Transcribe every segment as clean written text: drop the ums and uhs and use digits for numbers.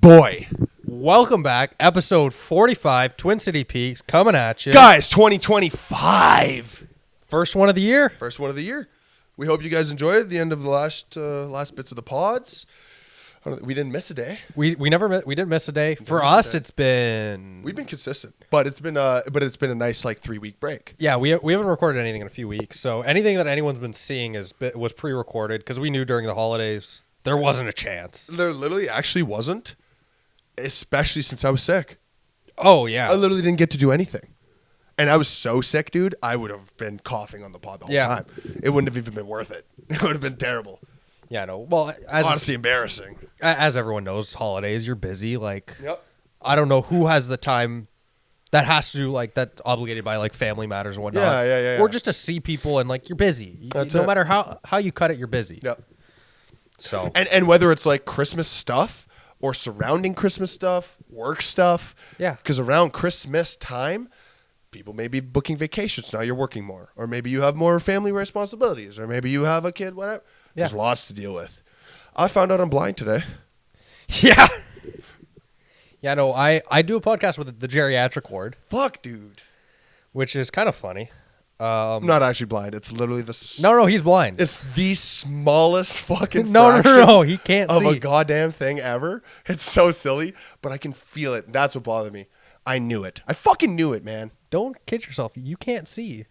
boy. Welcome back. Episode 45, Twin City Peaks, coming at you. Guys, 2025. First one of the year. First one of the year. We hope you guys enjoyed the end of the last bits of the pods. We didn't miss a day. We didn't miss a day. For us, it's been... We've been consistent, but it's been a nice 3-week break. Yeah, we haven't recorded anything in a few weeks. So anything that anyone's been seeing was pre-recorded because we knew during the holidays there wasn't a chance. There literally actually wasn't, especially since I was sick. Oh, yeah. I literally didn't get to do anything. And I was so sick, dude, I would have been coughing on the pod the whole time. It wouldn't have even been worth it. It would have been terrible. Yeah, no. Well, honestly embarrassing. As everyone knows, holidays, you're busy. Yep. I don't know who has the time that has to do, that's obligated by, family matters and whatnot. Yeah. Or just to see people and, you're busy. No matter how you cut it, you're busy. Yep. So. And whether it's, Christmas stuff or surrounding Christmas stuff, work stuff. Yeah. Because around Christmas time, people may be booking vacations. Now you're working more. Or maybe you have more family responsibilities. Or maybe you have a kid, whatever. There's lots to deal with. I found out I'm blind today. Yeah. Yeah, no, I do a podcast with the geriatric ward. Fuck, dude. Which is kind of funny. I'm not actually blind. It's literally the... No, he's blind. It's the smallest fucking No, he can't of see. a goddamn thing ever. It's so silly, but I can feel it. That's what bothered me. I knew it. I fucking knew it, man. Don't kid yourself. You can't see.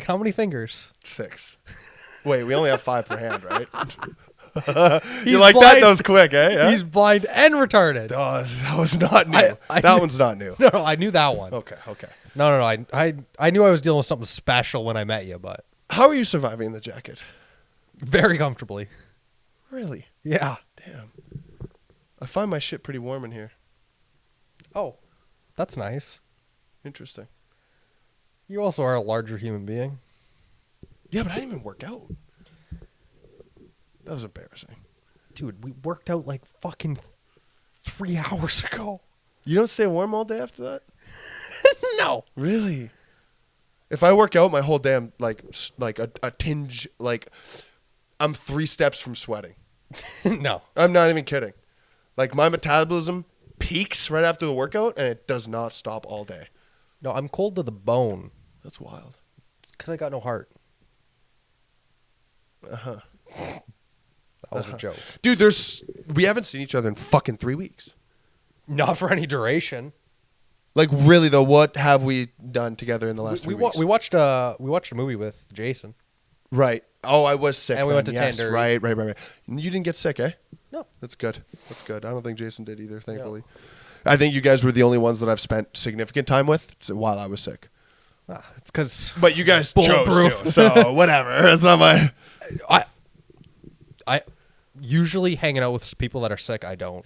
How many fingers? 6. Wait, we only have 5 per hand, right? You like blind. That was quick, eh? Yeah? He's blind and retarded. Oh, that was not new. That one's not new. No, I knew that one. Okay. No. I knew I was dealing with something special when I met you, but... How are you surviving in the jacket? Very comfortably. Really? Yeah. Damn. I find my shit pretty warm in here. Oh, that's nice. Interesting. You also are a larger human being. Yeah, but I didn't even work out. That was embarrassing. Dude, we worked out fucking 3 hours ago. You don't stay warm all day after that? No. Really? If I work out my whole day, I'm like a tinge, I'm 3 steps from sweating. No. I'm not even kidding. My metabolism peaks right after the workout, and it does not stop all day. No, I'm cold to the bone. That's wild. It's because I got no heart. Uh-huh. That was a joke. Dude, we haven't seen each other in fucking 3 weeks. Not for any duration. Really though, what have we done together in the last 3 weeks? We watched a movie with Jason. Right. Oh, I was sick. And we went to Tandoori. Right. You didn't get sick, eh? No. That's good. I don't think Jason did either, thankfully. No. I think you guys were the only ones that I've spent significant time with while I was sick. It's because... But you guys chose to, so whatever. It's not my... I usually hanging out with people that are sick, I don't.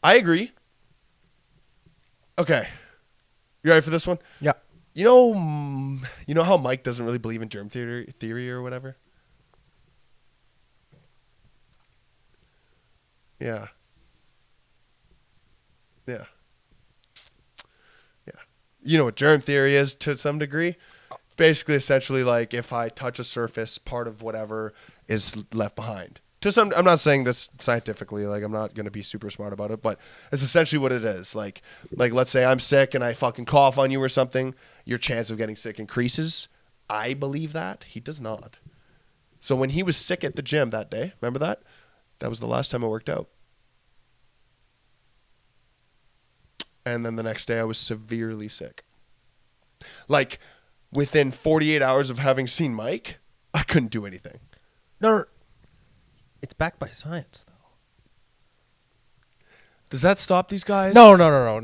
I agree. Okay. You ready for this one? Yeah. You know how Mike doesn't really believe in germ theory or whatever? Yeah. You know what germ theory is to some degree? Basically, essentially, if I touch a surface, part of whatever is left behind. I'm not saying this scientifically, I'm not going to be super smart about it, but it's essentially what it is. Let's say I'm sick and I fucking cough on you or something, your chance of getting sick increases. I believe that. He does not. So when he was sick at the gym that day, remember that? That was the last time I worked out. And then the next day I was severely sick. Within 48 hours of having seen Mike, I couldn't do anything. No. It's backed by science, though. Does that stop these guys? No. Not at all.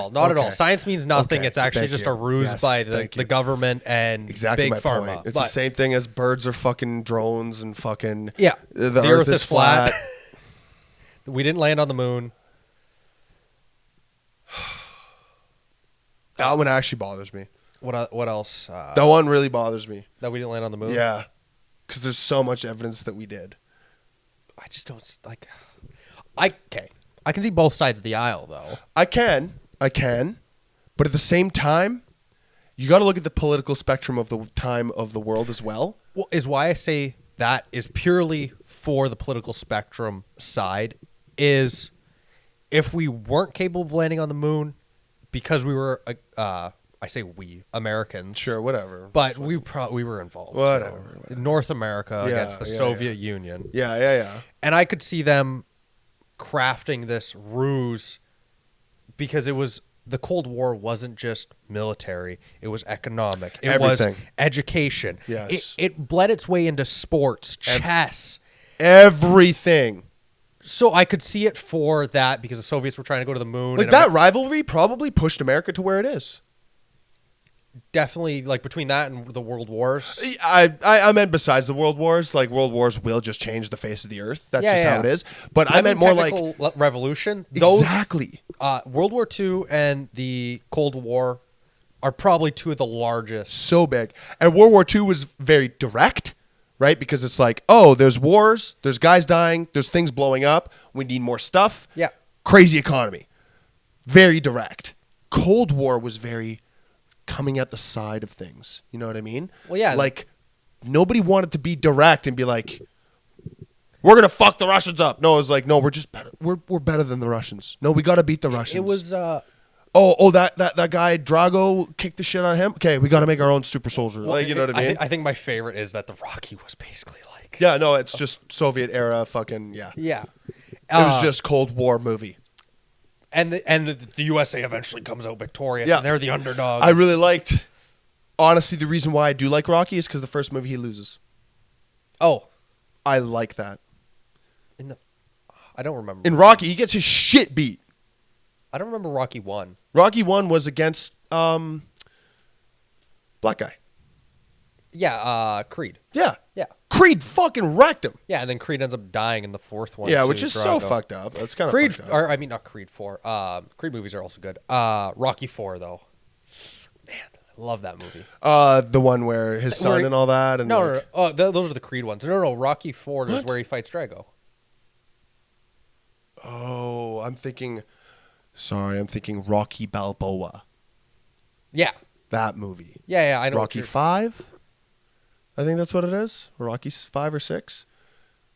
Not at all. Science means nothing. Okay. It's actually just a ruse by the government and big pharma. Point. It's the same thing as birds are fucking drones and fucking... Yeah. The earth is flat. We didn't land on the moon. That one actually bothers me. What else? That one really bothers me. That we didn't land on the moon? Yeah. Because there's so much evidence that we did. I just don't I can see both sides of the aisle, though. I can. But at the same time, you got to look at the political spectrum of the time of the world as well. Well, is why I say that is purely for the political spectrum side is if we weren't capable of landing on the moon because we were, I say we, Americans. Sure, whatever. But we were involved. Whatever. North America against the Soviet Union. Yeah. And I could see them crafting this ruse because the Cold War wasn't just military. It was economic. It Everything. was education. Yes. It bled its way into sports, chess. Everything. So I could see it for that because the Soviets were trying to go to the moon. Like that rivalry probably pushed America to where it is. Definitely, like between that and the World Wars. I meant besides the World Wars, like World Wars will just change the face of the earth. That's just how it is. But I meant more like revolution. Exactly. World War II and the Cold War are probably two of the largest. So big. And World War II was very direct, right? Because it's like, oh, there's wars, there's guys dying, there's things blowing up, we need more stuff. Yeah. Crazy economy. Very direct. Cold War was very coming at the side of things. You know what I mean? Well, yeah. Like, nobody wanted to be direct and be like, we're going to fuck the Russians up. No, it was like, no, we're just better. We're better than the Russians. No, we got to beat the Russians. It was... that guy, Drago, kicked the shit out of him? Okay, we got to make our own super soldier. Well, like, you know what I mean? I think my favorite is that the Rocky was basically like... Yeah, no, it's just Soviet era fucking, yeah. Yeah. It was just Cold War movie. And the USA eventually comes out victorious, Yeah. and they're the underdog. I really liked, honestly, the reason why I do like Rocky is because the first movie he loses. Oh. I like that. I don't remember. In Rocky, he gets his shit beat. I don't remember Rocky 1. Rocky 1 was against black guy. Yeah, Creed. Yeah. Yeah. Creed fucking wrecked him. Yeah, and then Creed ends up dying in the fourth one. Yeah, too, which is Drago. so fucked up. That's kind of Creed, fucked up. or I mean, not Creed 4. Creed movies are also good. Rocky 4, though. Man, I love that movie. The one where his son and all that. And no. Those are the Creed ones. No. Rocky 4 is where he fights Drago. Oh, I'm thinking Rocky Balboa. Yeah. That movie. Yeah, I know. Rocky 5? I think that's what it is. Rocky 5 or 6?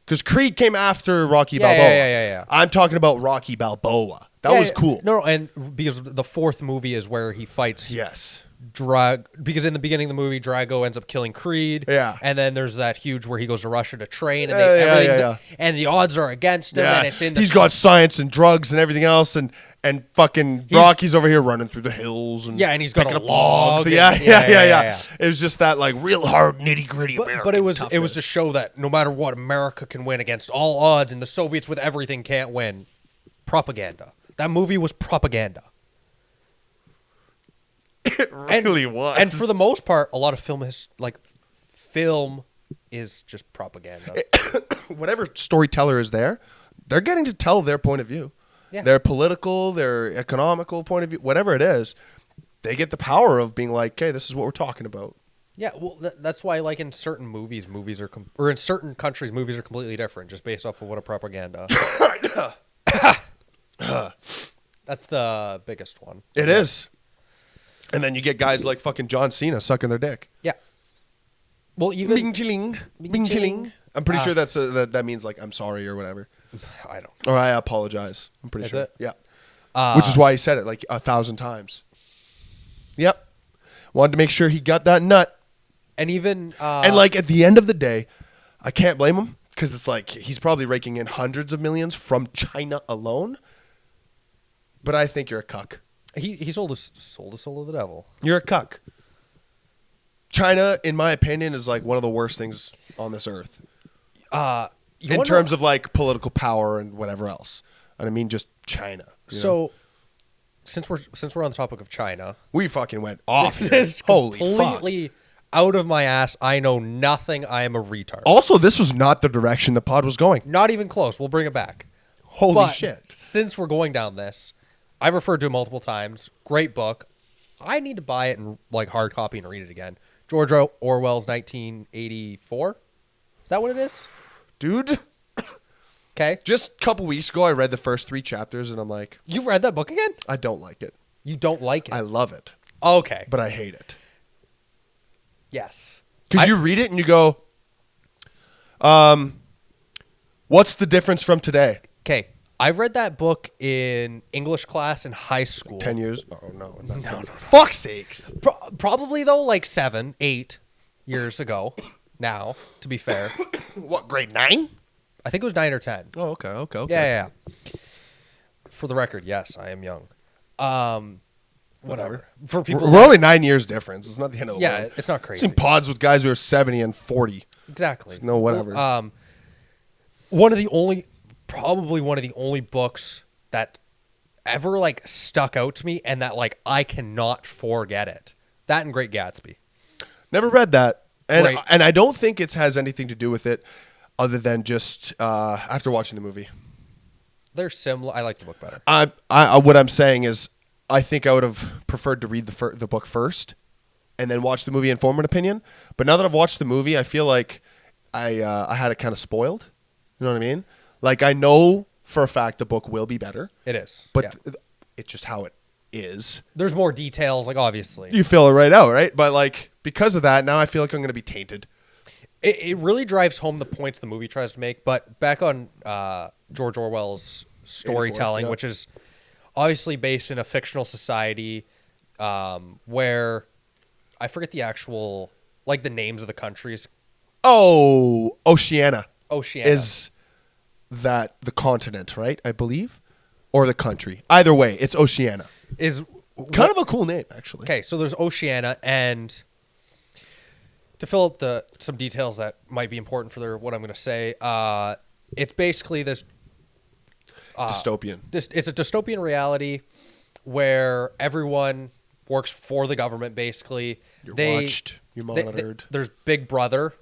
Because Creed came after Rocky Balboa. Yeah. I'm talking about Rocky Balboa. That was cool. No, and because the fourth movie is where he fights. Yes. Because in the beginning of the movie, Drago ends up killing Creed. Yeah. And then there's that huge where he goes to Russia to train, and and the odds are against him. Yeah. And it's in He's got science and drugs and everything else, and fucking Rocky's over here running through the hills and and he's got picking a up logs. log. Yeah. It was just that like real hard nitty gritty. But it was to show that no matter what, America can win against all odds, and the Soviets with everything can't win. Propaganda. That movie was propaganda. It really was. And for the most part, a lot of film is just propaganda. Whatever storyteller is there, they're getting to tell their point of view. Yeah. Their political, their economical point of view, whatever it is, they get the power of being like, okay, this is what we're talking about. Yeah, well, that's why, like, in certain movies are or in certain countries, movies are completely different, just based off of what a propaganda. That's the biggest one. It is. And then you get guys like fucking John Cena sucking their dick. Yeah. Well, even Bing chilling, bing chilling. I'm pretty sure that means like I'm sorry or whatever. I don't. Or I apologize. I'm pretty Is sure. it? Yeah. Which is why he said it like 1,000 times. Yep. Wanted to make sure he got that nut. And even and like at the end of the day, I can't blame him because it's like he's probably raking in hundreds of millions from China alone. But I think you're a cuck. He sold his soul to the devil. You're a cuck. China, in my opinion, is like one of the worst things on this earth. In terms of like political power and whatever else. And I mean just China. So since we're on the topic of China, we fucking went off. This is Holy completely out of my ass. I know nothing. I am a retard. Also, this was not the direction the pod was going. Not even close. We'll bring it back. Holy shit. Since we're going down this, I've referred to it multiple times. Great book. I need to buy it in like hard copy and read it again. George Orwell's 1984. Is that what it is? Dude. Okay. Just a couple weeks ago, I read the first 3 chapters, and I'm like... You read that book again? I don't like it. You don't like it? I love it. Okay. But I hate it. Yes. Because you read it and you go, what's the difference from today? Okay. I read that book in English class in high school. 10 years? Oh, no. Not 10. no. Fuck's sakes. Probably, though, like 7, 8 years ago now, to be fair. What, grade 9? I think it was 9 or 10. Oh, okay. Yeah. For the record, yes, I am young. Whatever. For people, We're only 9 years difference. It's not the end of the world. it's not I've crazy. seen pods with guys who are 70 and 40. Exactly. No, whatever. Probably one of the only books that ever like stuck out to me and that like I cannot forget it. That and Great Gatsby. Never read that. And Right. and I don't think it has anything to do with it other than just after watching the movie. They're similar. I like the book better. What I'm saying is I think I would have preferred to read the book first and then watch the movie and form an opinion. But now that I've watched the movie, I feel like I had it kind of spoiled. You know what I mean? Like, I know for a fact the book will be better. It is. But yeah. it's just how it is. There's more details, like obviously. You fill it right out, right? But like because of that, now I feel like I'm going to be tainted. It really drives home the points the movie tries to make. But back on George Orwell's storytelling, 84, yeah. which is obviously based in a fictional society where I forget the actual, like the names of the countries. Oh, Oceania. Oceania. Is that the continent, right? I believe? Or the country. Either way, it's Oceania. Is Kind of a cool name, actually. Okay, so there's Oceania, and to fill out some details that might be important for what I'm going to say, it's basically this Dystopian. It's a dystopian reality where everyone works for the government. Basically, You're watched. You're monitored. There's Big Brother,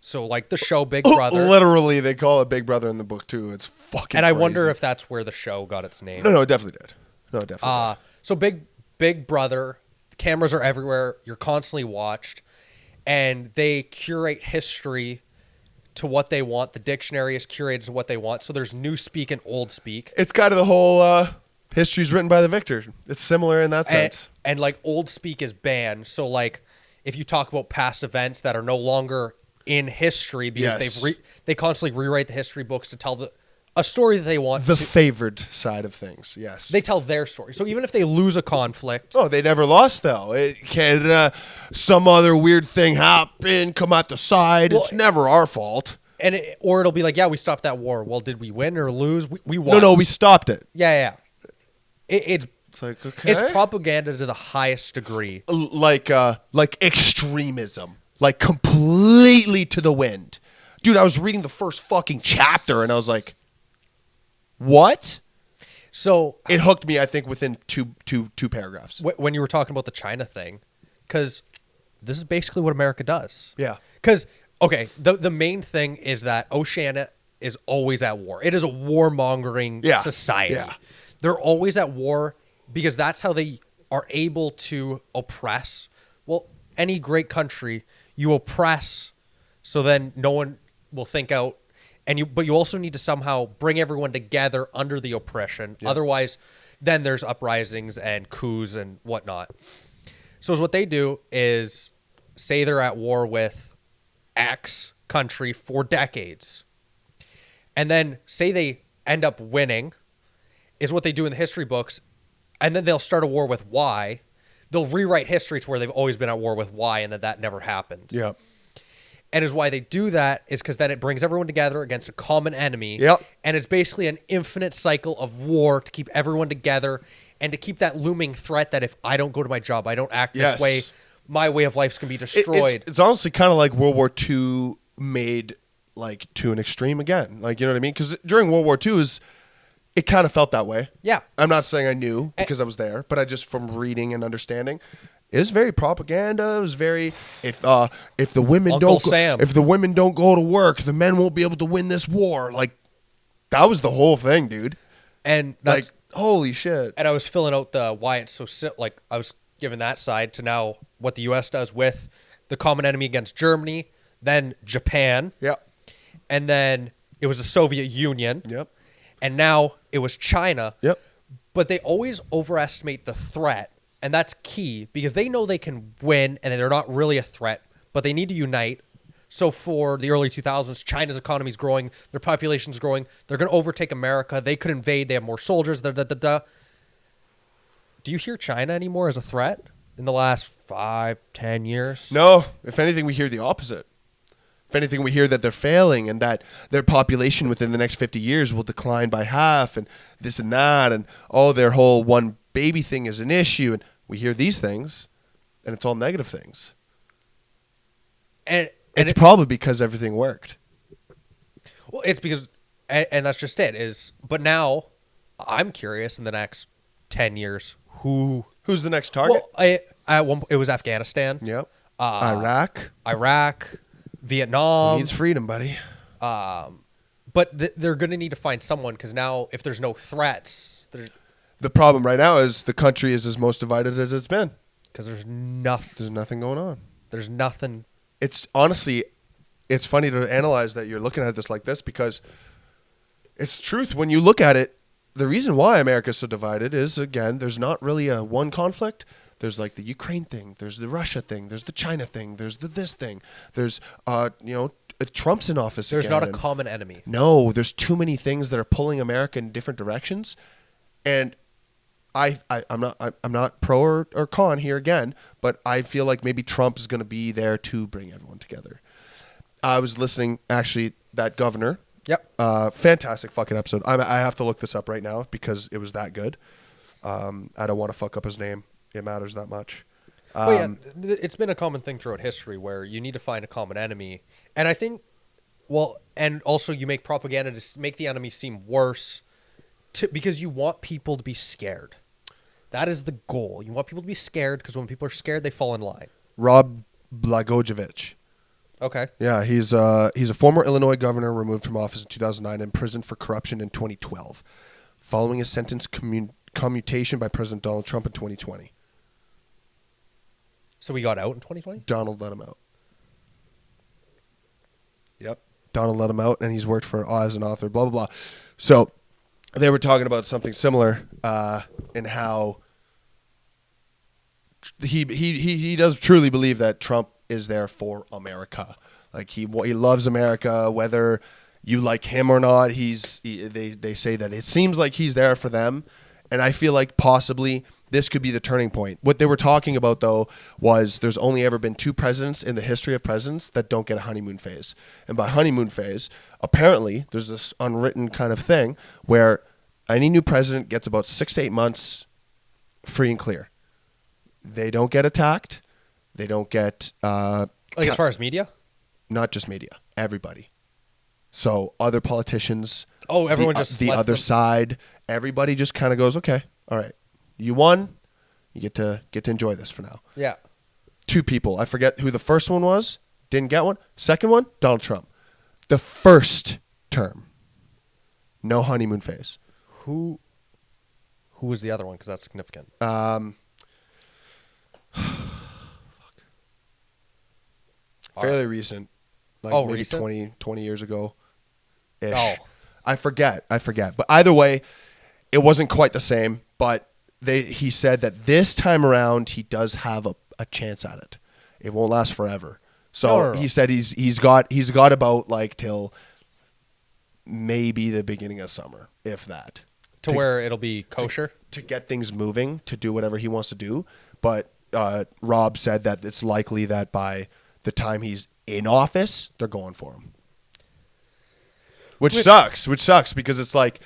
so like the show Big Brother. Literally, they call it Big Brother in the book too. It's fucking. And I crazy. wonder if that's where the show got its name. No, it definitely did. No, it definitely. So Big Brother, the cameras are everywhere. You're constantly watched, and they curate history to what they want. The dictionary is curated to what they want. So there's new speak and old speak. It's kind of the whole history's written by the victor. It's similar in that sense. And like old speak is banned. So like if you talk about past events that are no longer in history because Yes. they constantly rewrite the history books to tell a story that they want. The favored side of things, yes. They tell their story. So even if they lose a conflict, Oh, they never lost though. It can some other weird thing happen, come out the side. Well, it's never our fault. or it'll be like, yeah, we stopped that war. Well, did we win or lose? We won. No, we stopped it. Yeah. It's like okay, it's propaganda to the highest degree. like extremism, like completely to the wind. Dude, I was reading the first fucking chapter and I was like, what? So It hooked me, I think, within two paragraphs. when you were talking about the China thing, because this is basically what America does. Yeah. Because okay, the main thing is that Oceania is always at war. It is a warmongering society. Yeah. They're always at war because that's how they are able to oppress. Well, any great country, you oppress, so then no one will think out. But you also need to somehow bring everyone together under the oppression. Yeah. Otherwise, then there's uprisings and coups and whatnot. So what they do is say they're at war with X country for decades. And then say they end up winning is what they do in the history books. And then they'll start a war with Y. They'll rewrite history to where they've always been at war with Y and that never happened. Yeah. And is why they do that is because then it brings everyone together against a common enemy. Yep. And it's basically an infinite cycle of war to keep everyone together and to keep that looming threat that if I don't go to my job, I don't act Yes. this way, my way of life's going to be destroyed. It's honestly kind of like World War II made like to an extreme again. Like, you know what I mean? Because during World War II, it kind of felt that way. Yeah. I'm not saying I knew because I was there, but I just from reading and understanding. It was very propaganda. It was very if the women Uncle don't Sam. if the women don't go to work, the men won't be able to win this war. Like that was the whole thing, dude. And that's Like holy shit. and I was filling out the why it's so like I was giving that side to now what the US does with the common enemy against Germany, then Japan, Yep. and then it was the Soviet Union. Yep. And now it was China. Yep. But they always overestimate the threat, and that's key because they know they can win and they're not really a threat, but they need to unite. So for the early 2000s, China's economy is growing, their population's growing, they're going to overtake America, they could invade, they have more soldiers, da, da, da, da. Do you hear China anymore as a threat in the last 5-10 years? No, if anything, we hear the opposite. If anything, we hear that they're failing and that their population within the next 50 years will decline by half and this and that, and their whole one baby thing is an issue. And we hear these things, and it's all negative things. And it's probably because everything worked. Well, it's because, and that's just it. But now, I'm curious in the next 10 years, who's the next target? Well, it was Afghanistan. Yep. Iraq, Vietnam. It needs freedom, buddy. But they're going to need to find someone, because now, if there's no threats, the problem right now is the country is as most divided as it's been. Because there's nothing. There's nothing going on. There's nothing. It's honestly, it's funny to analyze that you're looking at this like this, because it's truth. When you look at it, the reason why America's so divided is, again, there's not really a one conflict. There's like the Ukraine thing. There's the Russia thing. There's the China thing. There's the this thing. There's, Trump's in office There's again. not a common enemy. No, there's too many things that are pulling America in different directions. And I'm not pro or con here again, but I feel like maybe Trump is going to be there to bring everyone together. I was listening, actually, that governor. Yep. Fantastic fucking episode. I have to look this up right now because it was that good. I don't want to fuck up his name. It matters that much. It's been a common thing throughout history where you need to find a common enemy. And I think, and also you make propaganda to make the enemy seem worse because you want people to be scared. That is the goal. You want people to be scared because when people are scared, they fall in line. Rob Blagojevich. Okay. Yeah, he's a former Illinois governor removed from office in 2009 and imprisoned for corruption in 2012, following his sentence commutation by President Donald Trump in 2020. So he got out in 2020? Donald let him out. Yep. Donald let him out, and he's worked for as an author, blah, blah, blah. So they were talking about something similar in how he does truly believe that Trump is there for America. Like he loves America, whether you like him or not. They say that it seems like he's there for them, and I feel like possibly this could be the turning point. What they were talking about though was there's only ever been 2 presidents in the history of presidents that don't get a honeymoon phase, and by honeymoon phase, apparently there's this unwritten kind of thing where any new president gets about 6 to 8 months free and clear. They don't get attacked. They don't get as far as media? Not just media, everybody. So other politicians, everyone the other side, everybody just kind of goes, okay, all right, you won, you get to enjoy this for now. Yeah. 2 people, I forget who the first one was, didn't get one. Second one, Donald Trump. The first term, no honeymoon phase. Who was the other one? Because that's significant. Fairly recent. Maybe recent? 20 years ago. Oh. I forget. But either way, it wasn't quite the same. But he said that this time around, he does have a chance at it. It won't last forever. So No. he said he's got about like till maybe the beginning of summer, if that. To where it'll be kosher? To get things moving, to do whatever he wants to do. But Rob said that it's likely that by the time he's in office, they're going for him. Which sucks because it's like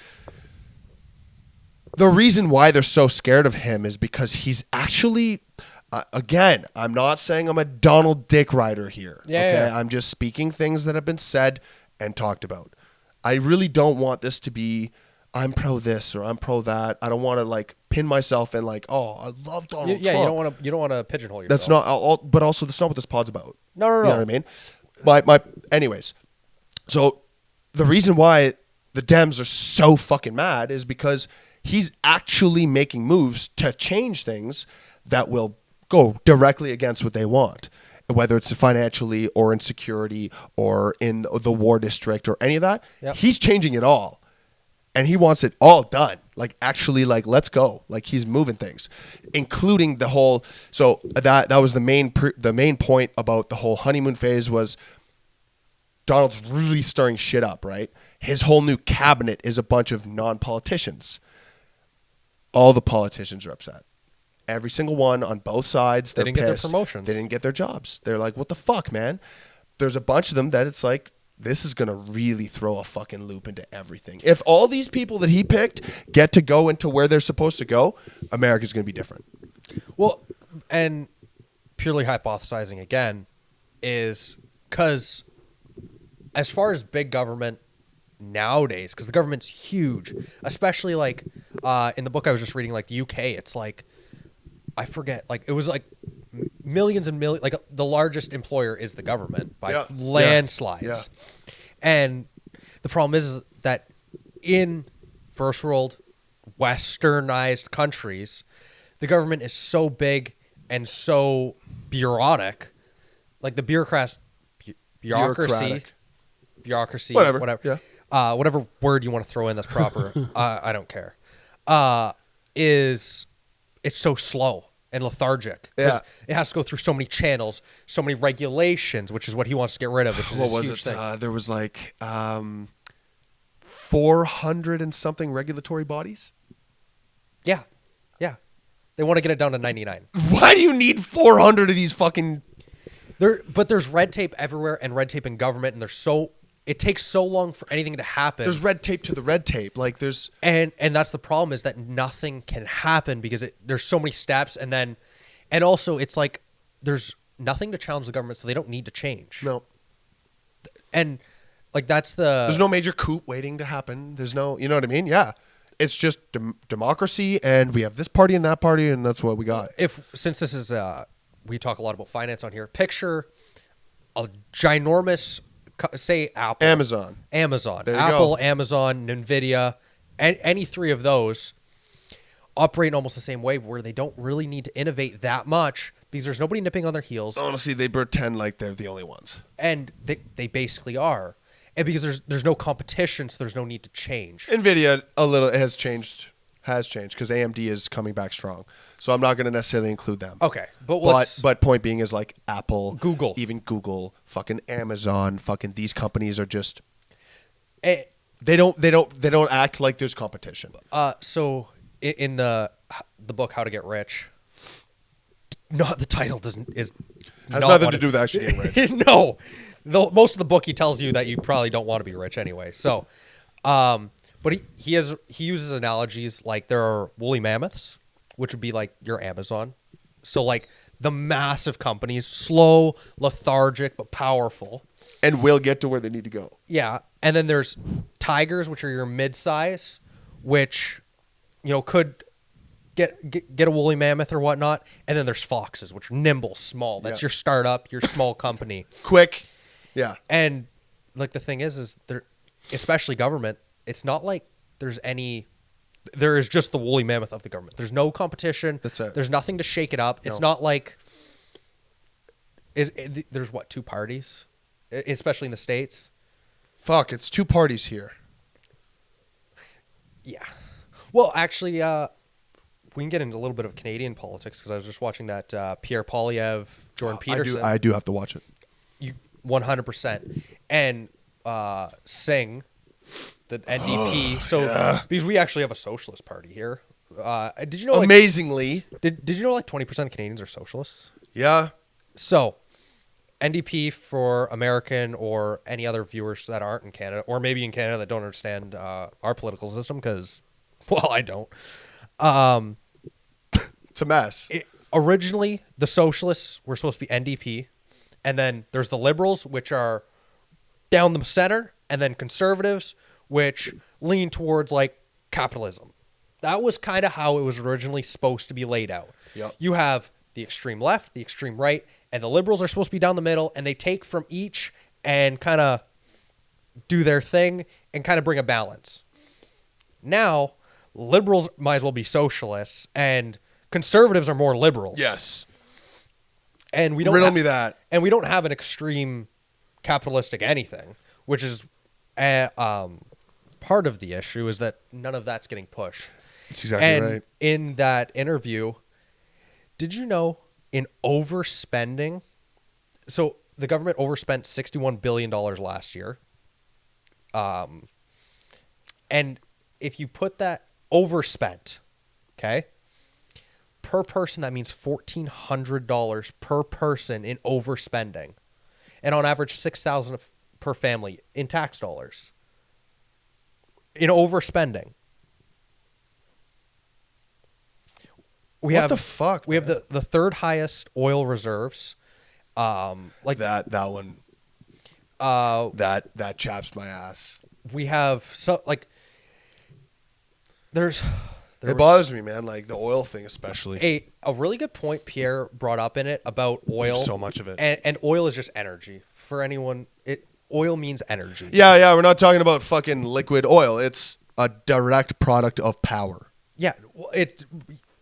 the reason why they're so scared of him is because he's actually, again, I'm not saying I'm a Donald Dick Rider here. Yeah. I'm just speaking things that have been said and talked about. I really don't want this to be, I'm pro this or I'm pro that. I don't want to like pin myself in like, oh, I love Donald Trump. Yeah, you don't want to pigeonhole yourself. That's not, but also that's not what this pod's about. No. You know what I mean? Anyways, so the reason why the Dems are so fucking mad is because he's actually making moves to change things that will go directly against what they want, whether it's financially or in security or in the war district or any of that. Yep. He's changing it all. And he wants it all done. Like, actually, like, let's go. Like, he's moving things, including the whole. So that was the main point about the whole honeymoon phase was Donald's really stirring shit up, right? His whole new cabinet is a bunch of non-politicians. All the politicians are upset. Every single one on both sides. They They're didn't get their pissed. promotions. They didn't get their jobs. They're like, what the fuck, man? There's a bunch of them that it's like, this is going to really throw a fucking loop into everything. If all these people that he picked get to go into where they're supposed to go, America's going to be different. Well, and purely hypothesizing again is because as far as big government nowadays, because the government's huge, especially like in the book I was just reading, like the UK, it's like, I forget, like it was like millions and millions, like the largest employer is the government by landslides. Yeah. And the problem is that in first world westernized countries, the government is so big and so bureaucratic, like the bureaucracy, whatever. Yeah. Whatever word you want to throw in that's proper, I don't care. It's so slow and lethargic. Yeah. It has to go through so many channels, so many regulations, which is what he wants to get rid of, which is What a was huge it? thing. There was like 400 and something regulatory bodies. Yeah. They want to get it down to 99. Why do you need 400 of these fucking... But there's red tape everywhere and red tape in government, and it takes so long for anything to happen. There's red tape to the red tape. Like there's... And that's the problem, is that nothing can happen because there's so many steps, and also it's like there's nothing to challenge the government, so they don't need to change. No. And like that's There's no major coup waiting to happen. There's no... You know what I mean? Yeah. It's just democracy, and we have this party and that party, and that's what we got. Since this is... we talk a lot about finance on here. Picture a ginormous... Say Apple. Amazon. There you Apple, go. Amazon, NVIDIA, any three of those operate in almost the same way, where they don't really need to innovate that much because there's nobody nipping on their heels. Honestly, they pretend like they're the only ones. And they basically are. And because there's no competition, so there's no need to change. NVIDIA has changed because AMD is coming back strong. So I'm not going to necessarily include them. Okay. But point being is like Apple, Google, even Google, fucking Amazon, fucking these companies are just they don't act like there's competition. So in the book How to Get Rich, not the title has nothing to do with actually getting rich. No. Most of the book he tells you that you probably don't want to be rich anyway. So but he uses analogies like there are woolly mammoths, which would be like your Amazon. So like the massive companies, slow, lethargic, but powerful. And will get to where they need to go. Yeah. And then there's tigers, which are your mid-size, which, could get a woolly mammoth or whatnot. And then there's foxes, which are nimble, small. That's your startup, your small company. Quick. Yeah. And like the thing is there, especially government, it's not like there is just the woolly mammoth of the government. There's no competition. That's it. There's nothing to shake it up. It's not like there's what, 2 parties, especially in the States. Fuck, it's 2 parties here. Yeah. Well, actually, we can get into a little bit of Canadian politics because I was just watching that Pierre Poilievre, Jordan Peterson. I do have to watch it. 100%. And Singh, the NDP. Because we actually have a socialist party here. Did you know? Amazingly. Did you know like 20% of Canadians are socialists? Yeah. So, NDP for American or any other viewers that aren't in Canada, or maybe in Canada that don't understand our political system, because, well, I don't. It's a mess. Originally, the socialists were supposed to be NDP, and then there's the liberals, which are down the center, and then conservatives, which lean towards like capitalism. That was kind of how it was originally supposed to be laid out. Yep. You have the extreme left, the extreme right, and the liberals are supposed to be down the middle, and they take from each and kind of do their thing and kind of bring a balance. Now, liberals might as well be socialists, and conservatives are more liberals. Yes. And we don't riddle me that. And we don't have an extreme capitalistic anything, which is part of the issue, is that none of that's getting pushed. That's exactly right. In that interview, did you know in overspending, so the government overspent $61 billion last year. And if you put that overspent, okay, per person, that means $1,400 per person in overspending. And on average, $6,000 per family in tax dollars. In overspending. What the fuck? We have the third highest oil reserves. Like that one. That chaps my ass. We have there's it bothers me, man. Like the oil thing, especially. A really good point Pierre brought up in it about oil. So much of it, and oil is just energy for anyone. Oil means energy. Yeah. We're not talking about fucking liquid oil. It's a direct product of power. Yeah,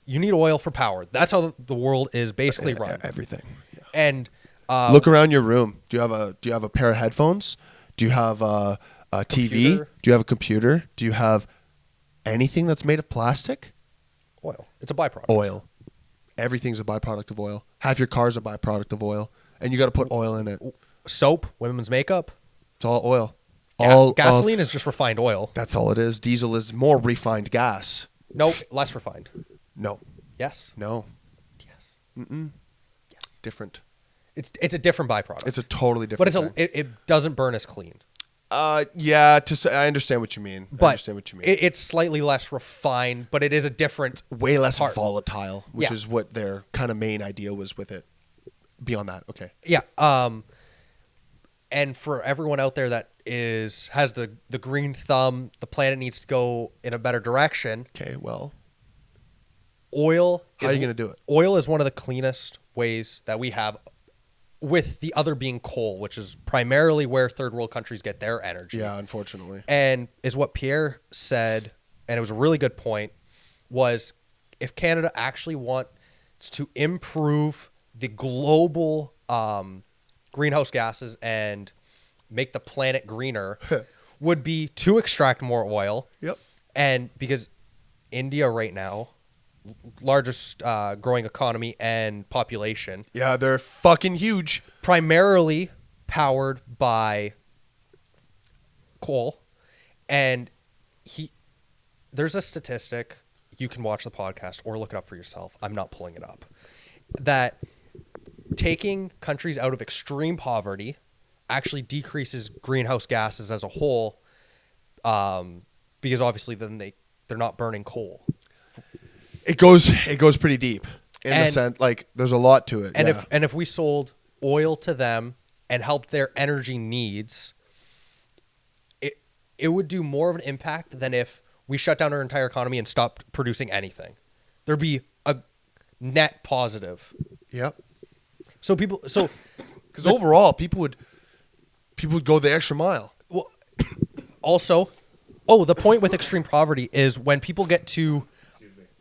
you need oil for power. That's how the world is basically run. Everything. Yeah. And look around your room. Do you have a pair of headphones? Do you have a TV? Computer? Do you have a computer? Do you have anything that's made of plastic? Oil. It's a byproduct. Oil. Everything's a byproduct of oil. Half your car's a byproduct of oil, and you got to put oil in it. Soap, women's makeup. It's all oil. Gasoline is just refined oil. That's all it is. Diesel is more refined gas. No, less refined. No. Yes. No. Yes. Mm-mm. Yes. Different. It's a different byproduct. It's a totally different. But it doesn't burn as clean. Yeah. I understand what you mean. It's slightly less refined, but it is a different, way less part. volatile, which is what their kind of main idea was with it. Beyond that, okay. Yeah. And for everyone out there that has the green thumb, the planet needs to go in a better direction. Okay. Well, oil. How are you going to do it? Oil is one of the cleanest ways that we have, with the other being coal, which is primarily where third world countries get their energy. Yeah, unfortunately. And is what Pierre said, and it was a really good point, was if Canada actually wants to improve the global greenhouse gases and make the planet greener, would be to extract more oil. Yep. And because India right now, largest growing economy and population. Yeah, they're fucking huge. Primarily powered by coal. And there's a statistic, you can watch the podcast or look it up for yourself. I'm not pulling it up. That taking countries out of extreme poverty actually decreases greenhouse gases as a whole, because obviously then they're not burning coal. It goes pretty deep in the sense, like there's a lot to it. And if we sold oil to them and helped their energy needs, it would do more of an impact than if we shut down our entire economy and stopped producing anything. There'd be a net positive. Yep. Because overall people would go the extra mile. Well, also, the point with extreme poverty is when people get to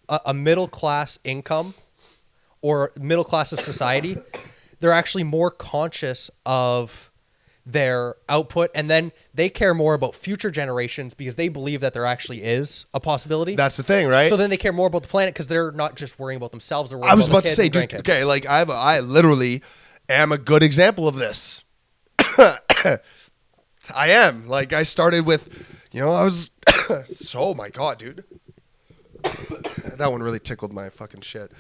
a middle class income or middle class of society, they're actually more conscious of their output, and then they care more about future generations because they believe that there actually is a possibility. That's the thing, right? So then they care more about the planet because they're not just worrying about themselves. They're worrying I was about about to say, dude. grandkids. Okay, like I literally am a good example of this. I am. Like I started with, I was. Oh my god, dude. That one really tickled my fucking shit.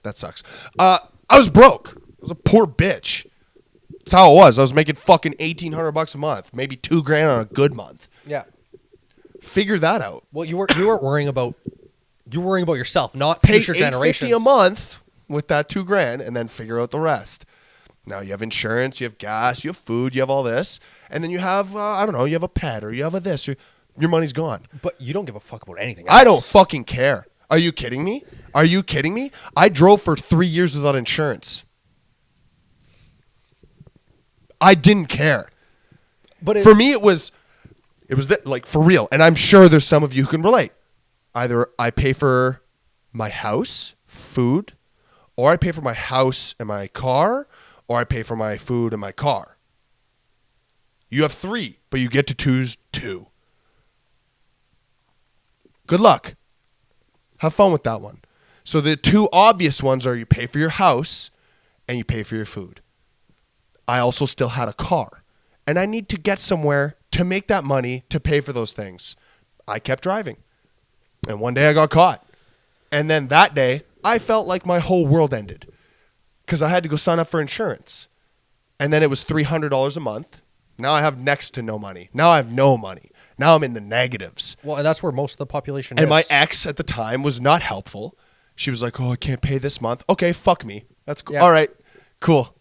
That sucks. I was broke. I was a poor bitch. That's how it was. I was making fucking $1,800 a month, maybe $2,000 on a good month. Yeah. Figure that out. Well, you weren't worrying about yourself, not Pay future generations. $850 a month with that $2,000, and then figure out the rest. Now you have insurance, you have gas, you have food, you have all this, and then you have I don't know, you have a pet or you have a this, or your money's gone. But you don't give a fuck about anything else. I don't fucking care. Are you kidding me? I drove for 3 years without insurance. I didn't care. But for me, it was like for real. And I'm sure there's some of you who can relate. Either I pay for my house, food, or I pay for my house and my car, or I pay for my food and my car. You have 3, but you get to choose 2. Good luck. Have fun with that one. So the 2 obvious ones are you pay for your house and you pay for your food. I also still had a car. And I need to get somewhere to make that money to pay for those things. I kept driving. And one day I got caught. And then that day, I felt like my whole world ended. Because I had to go sign up for insurance. And then it was $300 a month. Now I have next to no money. Now I have no money. Now I'm in the negatives. Well, and that's where most of the population and is. My ex at the time was not helpful. She was like, oh, I can't pay this month. Okay, fuck me. That's cool. Yeah. All right, cool.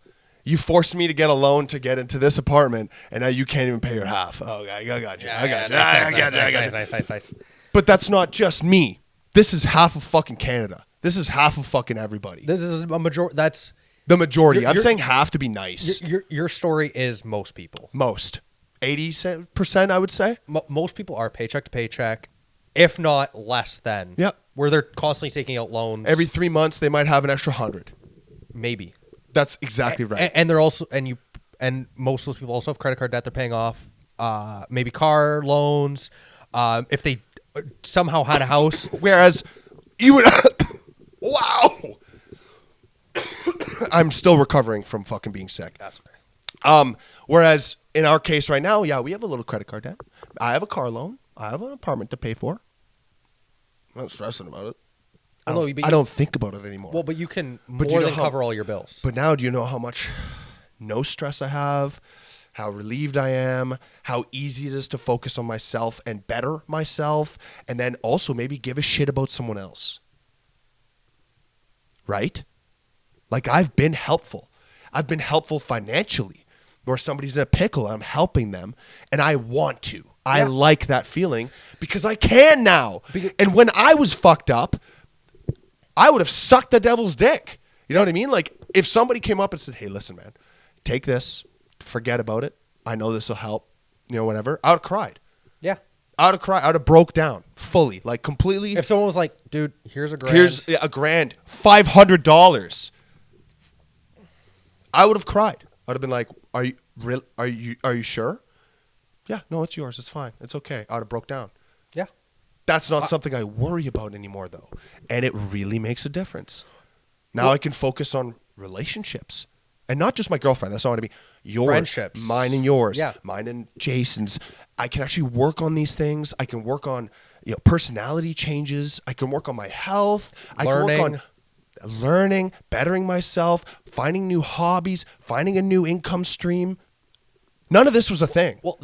You forced me to get a loan to get into this apartment, and now you can't even pay your half. Oh, I got you. I got you. Nice. But that's not just me. This is half of fucking Canada. This is half of fucking everybody. This is a majority. That's the majority. I'm saying half to be nice. Your story is most people. Most. 80%, I would say. Most people are paycheck to paycheck, if not less than. Yep. Where they're constantly taking out loans. Every 3 months, they might have an extra 100. Maybe. That's exactly right. And they're also and most of those people also have credit card debt they're paying off. Maybe car loans. If they somehow had a house. Whereas you would. Wow. I'm still recovering from fucking being sick. That's okay. Whereas in our case right now, yeah, we have a little credit card debt. I have a car loan. I have an apartment to pay for. I'm not stressing about it. I don't think about it anymore. Well, but you can more than cover all your bills. But now do you know how much no stress I have, how relieved I am, how easy it is to focus on myself and better myself, and then also maybe give a shit about someone else? Right? Like I've been helpful. I've been helpful financially, where somebody's in a pickle and I'm helping them, and I want to. I like that feeling because I can now. And when I was fucked up, I would have sucked the devil's dick. You know what I mean? Like if somebody came up and said, hey, listen, man, take this, forget about it. I know this will help, whatever. I would have cried. Yeah. I would have cried. I would have broke down fully, like completely. If someone was like, dude, here's $1,000. Here's $1,000, $500. I would have cried. I would have been like, are you sure? Yeah, no, it's yours. It's fine. It's okay. I would have broke down. Yeah. That's not something I worry about anymore, though. And it really makes a difference. Now I can focus on relationships. And not just my girlfriend. That's not what I mean. Yours. Friendships. Mine and yours. Yeah. Mine and Jason's. I can actually work on these things. I can work on personality changes. I can work on my health. I can work on learning, bettering myself, finding new hobbies, finding a new income stream. None of this was a thing. Well,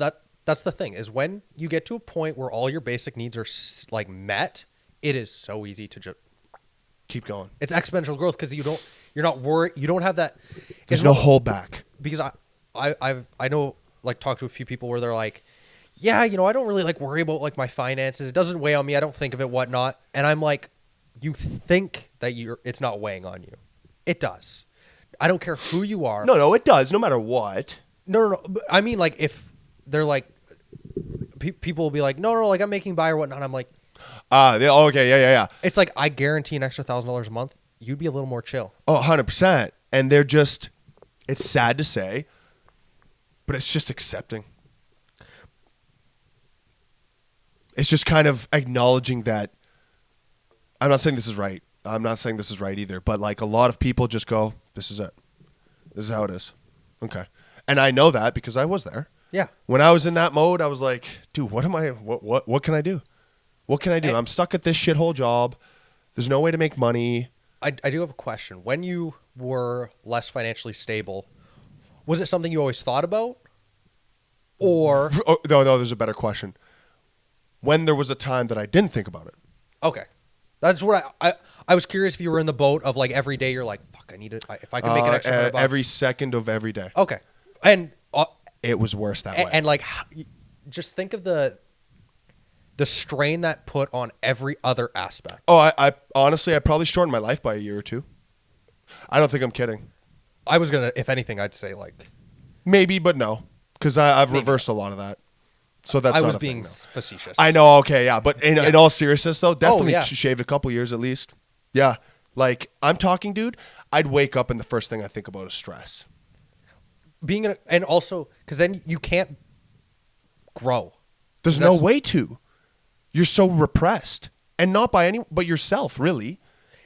that's the thing is when you get to a point where all your basic needs are like met, it is so easy to just keep going. It's exponential growth because you're not worried. You don't have that. There's no holdback. Because I know like talked to a few people where they're like, yeah, I don't really like worry about like my finances. It doesn't weigh on me. I don't think of it, whatnot. And I'm like, you think that it's not weighing on you. It does. I don't care who you are. No, it does. No matter what. No. But I mean, like if they're like, people will be like, no, like I'm making by or whatnot. I'm like, okay, yeah. It's like I guarantee an extra $1,000 a month. You'd be a little more chill. Oh, 100%. And they're just, it's sad to say, but it's just accepting. It's just kind of acknowledging that. I'm not saying this is right. I'm not saying this is right either. But like a lot of people just go, this is it. This is how it is. Okay. And I know that because I was there. Yeah. When I was in that mode, I was like, dude, what can I do? What can I do? I'm stuck at this shithole job. There's no way to make money. I do have a question. When you were less financially stable, was it something you always thought about? Or No, there's a better question. When there was a time that I didn't think about it. Okay. That's what I was curious if you were in the boat of like every day you're like, fuck, I need it. If I can make an extra $100 every second of every day. Okay. And it was worse that way. And like, just think of the strain that put on every other aspect. Oh, I honestly, I probably shortened my life by a year or two. I don't think I'm kidding. I was going to, if anything, I'd say like. Maybe, but no. Because I've reversed a lot of that. So that's I not was a being thing, no. facetious. I know, okay, yeah. But in all seriousness, though, definitely yeah. shaved a couple years at least. Yeah. Like, I'm talking, dude, I'd wake up and the first thing I think about is stress. And also, because then you can't grow. There's no way to. You're so repressed. And not by but yourself, really.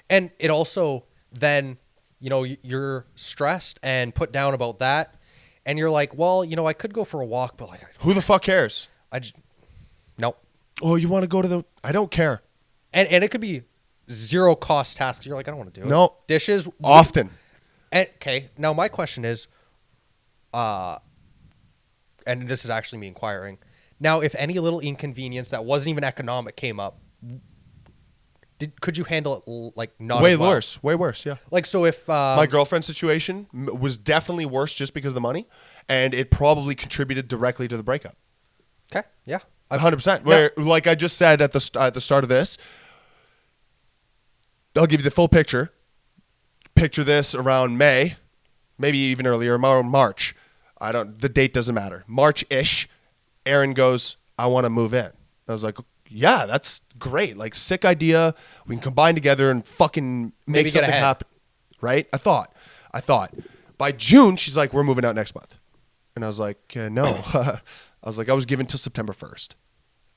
And it also then, you're stressed and put down about that. and you're like, well, I could go for a walk, but like, Who the fuck cares? I just nope. Oh, you want to go to the? I don't care. And it could be zero cost tasks. You're like, I don't want to do it. No. Dishes Often. Okay. Now my question is, and this is actually me inquiring. Now, if any little inconvenience that wasn't even economic came up, could you handle it like not Way as well? worse. Way worse. Yeah. Like, so if My girlfriend's situation was definitely worse just because of the money, and it probably contributed directly to the breakup. okay, yeah, 100%. Where, like I just said at the start of this, I'll give you the full picture. Picture this around May, maybe even earlier, around March. The date doesn't matter. March-ish. Aaron goes, I want to move in. I was like, yeah, that's great. Like, sick idea. We can combine together and fucking Maybe make get something ahead. happen. Right? I thought. By June, she's like, we're moving out next month. And I was like, no. I was like, I was given till September 1st.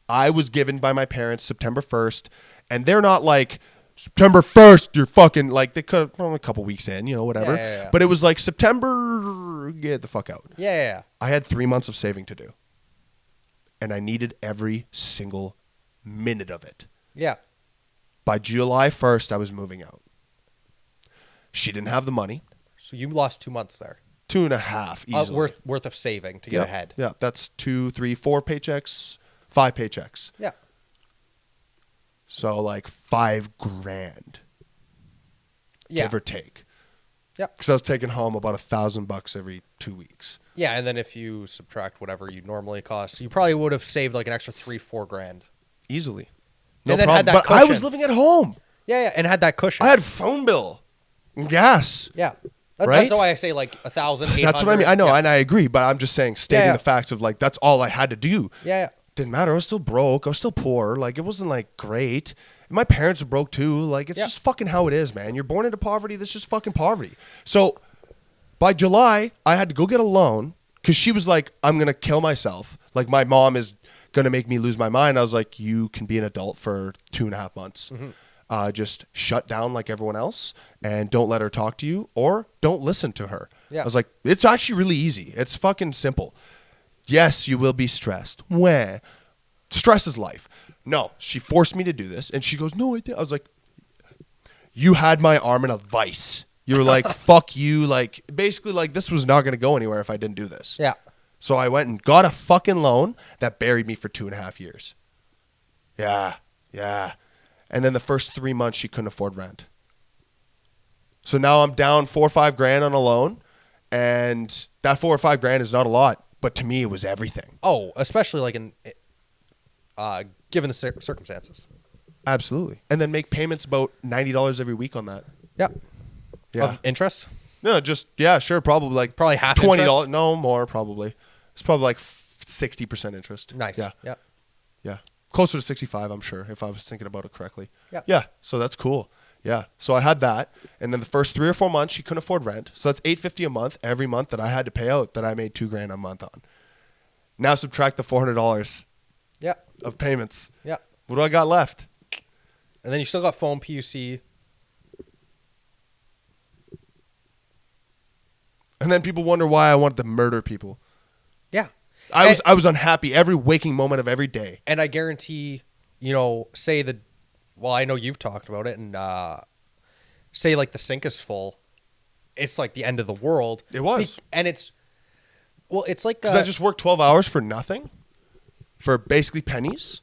I was given by my parents September 1st. And they're not like, September 1st, you're fucking, like, they could have a couple weeks in, whatever. Yeah. But it was like, September, get the fuck out. yeah. I had 3 months of saving to do. And I needed every single minute of it. Yeah. By July 1st, I was moving out. She didn't have the money. So you lost 2 months there. 2.5 easily. Worth of saving to get ahead. Yeah, that's 2, 3, 4 paychecks, 5 paychecks. Yeah. So like $5,000, Yeah. give or take. Yeah. Because I was taking home about $1,000 every 2 weeks. Yeah, and then if you subtract whatever you normally cost, you probably would have saved like an extra $3,000-4,000. Easily. And then had that But I was cushion. living at home. Yeah, and had that cushion. I had phone bill and gas. Yeah. Right? That's why I say like 1,800. That's what I mean. I know, Yeah. and I agree, but I'm just saying, stating Yeah. the facts of like, that's all I had to do. Yeah. Didn't matter. I was still broke. I was still poor. Like, it wasn't like great. And my parents were broke too. Like, it's Yeah. just fucking how it is, man. You're born into poverty. That's just fucking poverty. So by July, I had to go get a loan because she was like, I'm going to kill myself. Like, my mom is going to make me lose my mind. I was like, you can be an adult for 2.5 months. Just shut down like everyone else and don't let her talk to you or don't listen to her. Yeah. I was like, it's actually really easy. It's fucking simple. Yes, you will be stressed. Where? Stress is life. No, she forced me to do this. And she goes, no, I didn't. I was like, you had my arm in a vice. You were like, fuck you. Like, basically, like, this was not going to go anywhere if I didn't do this. Yeah. So I went and got a fucking loan that buried me for 2.5 years. Yeah. And then the first 3 months, she couldn't afford rent. So now I'm down $4 or $5 on a loan. And that $4 or $5 is not a lot. But to me, it was everything. Oh, especially like in given the circumstances. Absolutely. And then make payments about $90 every week on that. Yeah. Yeah. Of interest? No, just, yeah, sure. Probably like Probably half $20. interest? No, more probably. It's probably like 60% interest. Nice. Yeah. Yeah. Closer to 65, I'm sure, if I was thinking about it correctly. Yeah. Yeah. So that's cool. Yeah. So I had that. And then the first 3 or 4 months, she couldn't afford rent. So that's $850 a month every month that I had to pay out that I made $2,000 a month on. Now subtract the $400 Yeah. of payments. Yeah. What do I got left? And then you still got phone, PUC. And then people wonder why I wanted to murder people. Yeah. I was unhappy every waking moment of every day. And I guarantee, say I know you've talked about it, and say like the sink is full, it's like the end of the world. It was. And it's like Because I just worked 12 hours for nothing, for basically pennies.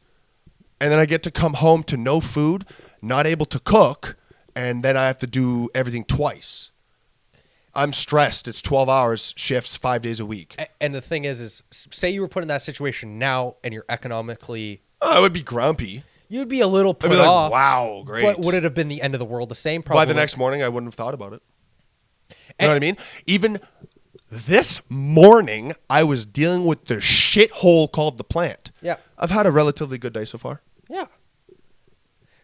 And then I get to come home to no food, not able to cook, and then I have to do everything twice. I'm stressed. It's 12 hours shifts, 5 days a week. And the thing is say you were put in that situation now and you're economically... I would be grumpy. You'd be a little I'd put be like, off. wow, great. But would it have been the end of the world? The same probably. By the next morning, I wouldn't have thought about it. You know what I mean? Even this morning, I was dealing with the shithole called the plant. Yeah. I've had a relatively good day so far. Yeah.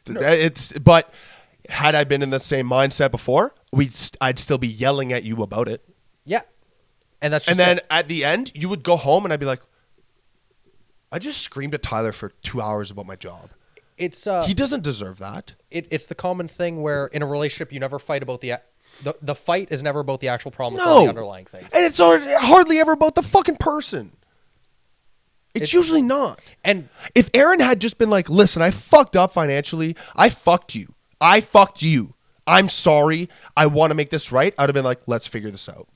But had I been in the same mindset before, I'd still be yelling at you about it. Yeah. And that's just And then at the end, you would go home and I'd be like, I just screamed at Tyler for 2 hours about my job. it's He doesn't deserve that. it's the common thing where in a relationship you never fight about the The fight is never about the actual problem. It's No. all the underlying things. And it's hardly ever about the fucking person. It's usually not. And If Aaron had just been like, listen, I fucked up financially. I fucked you. I'm sorry. I want to make this right. I'd have been like, let's figure this out.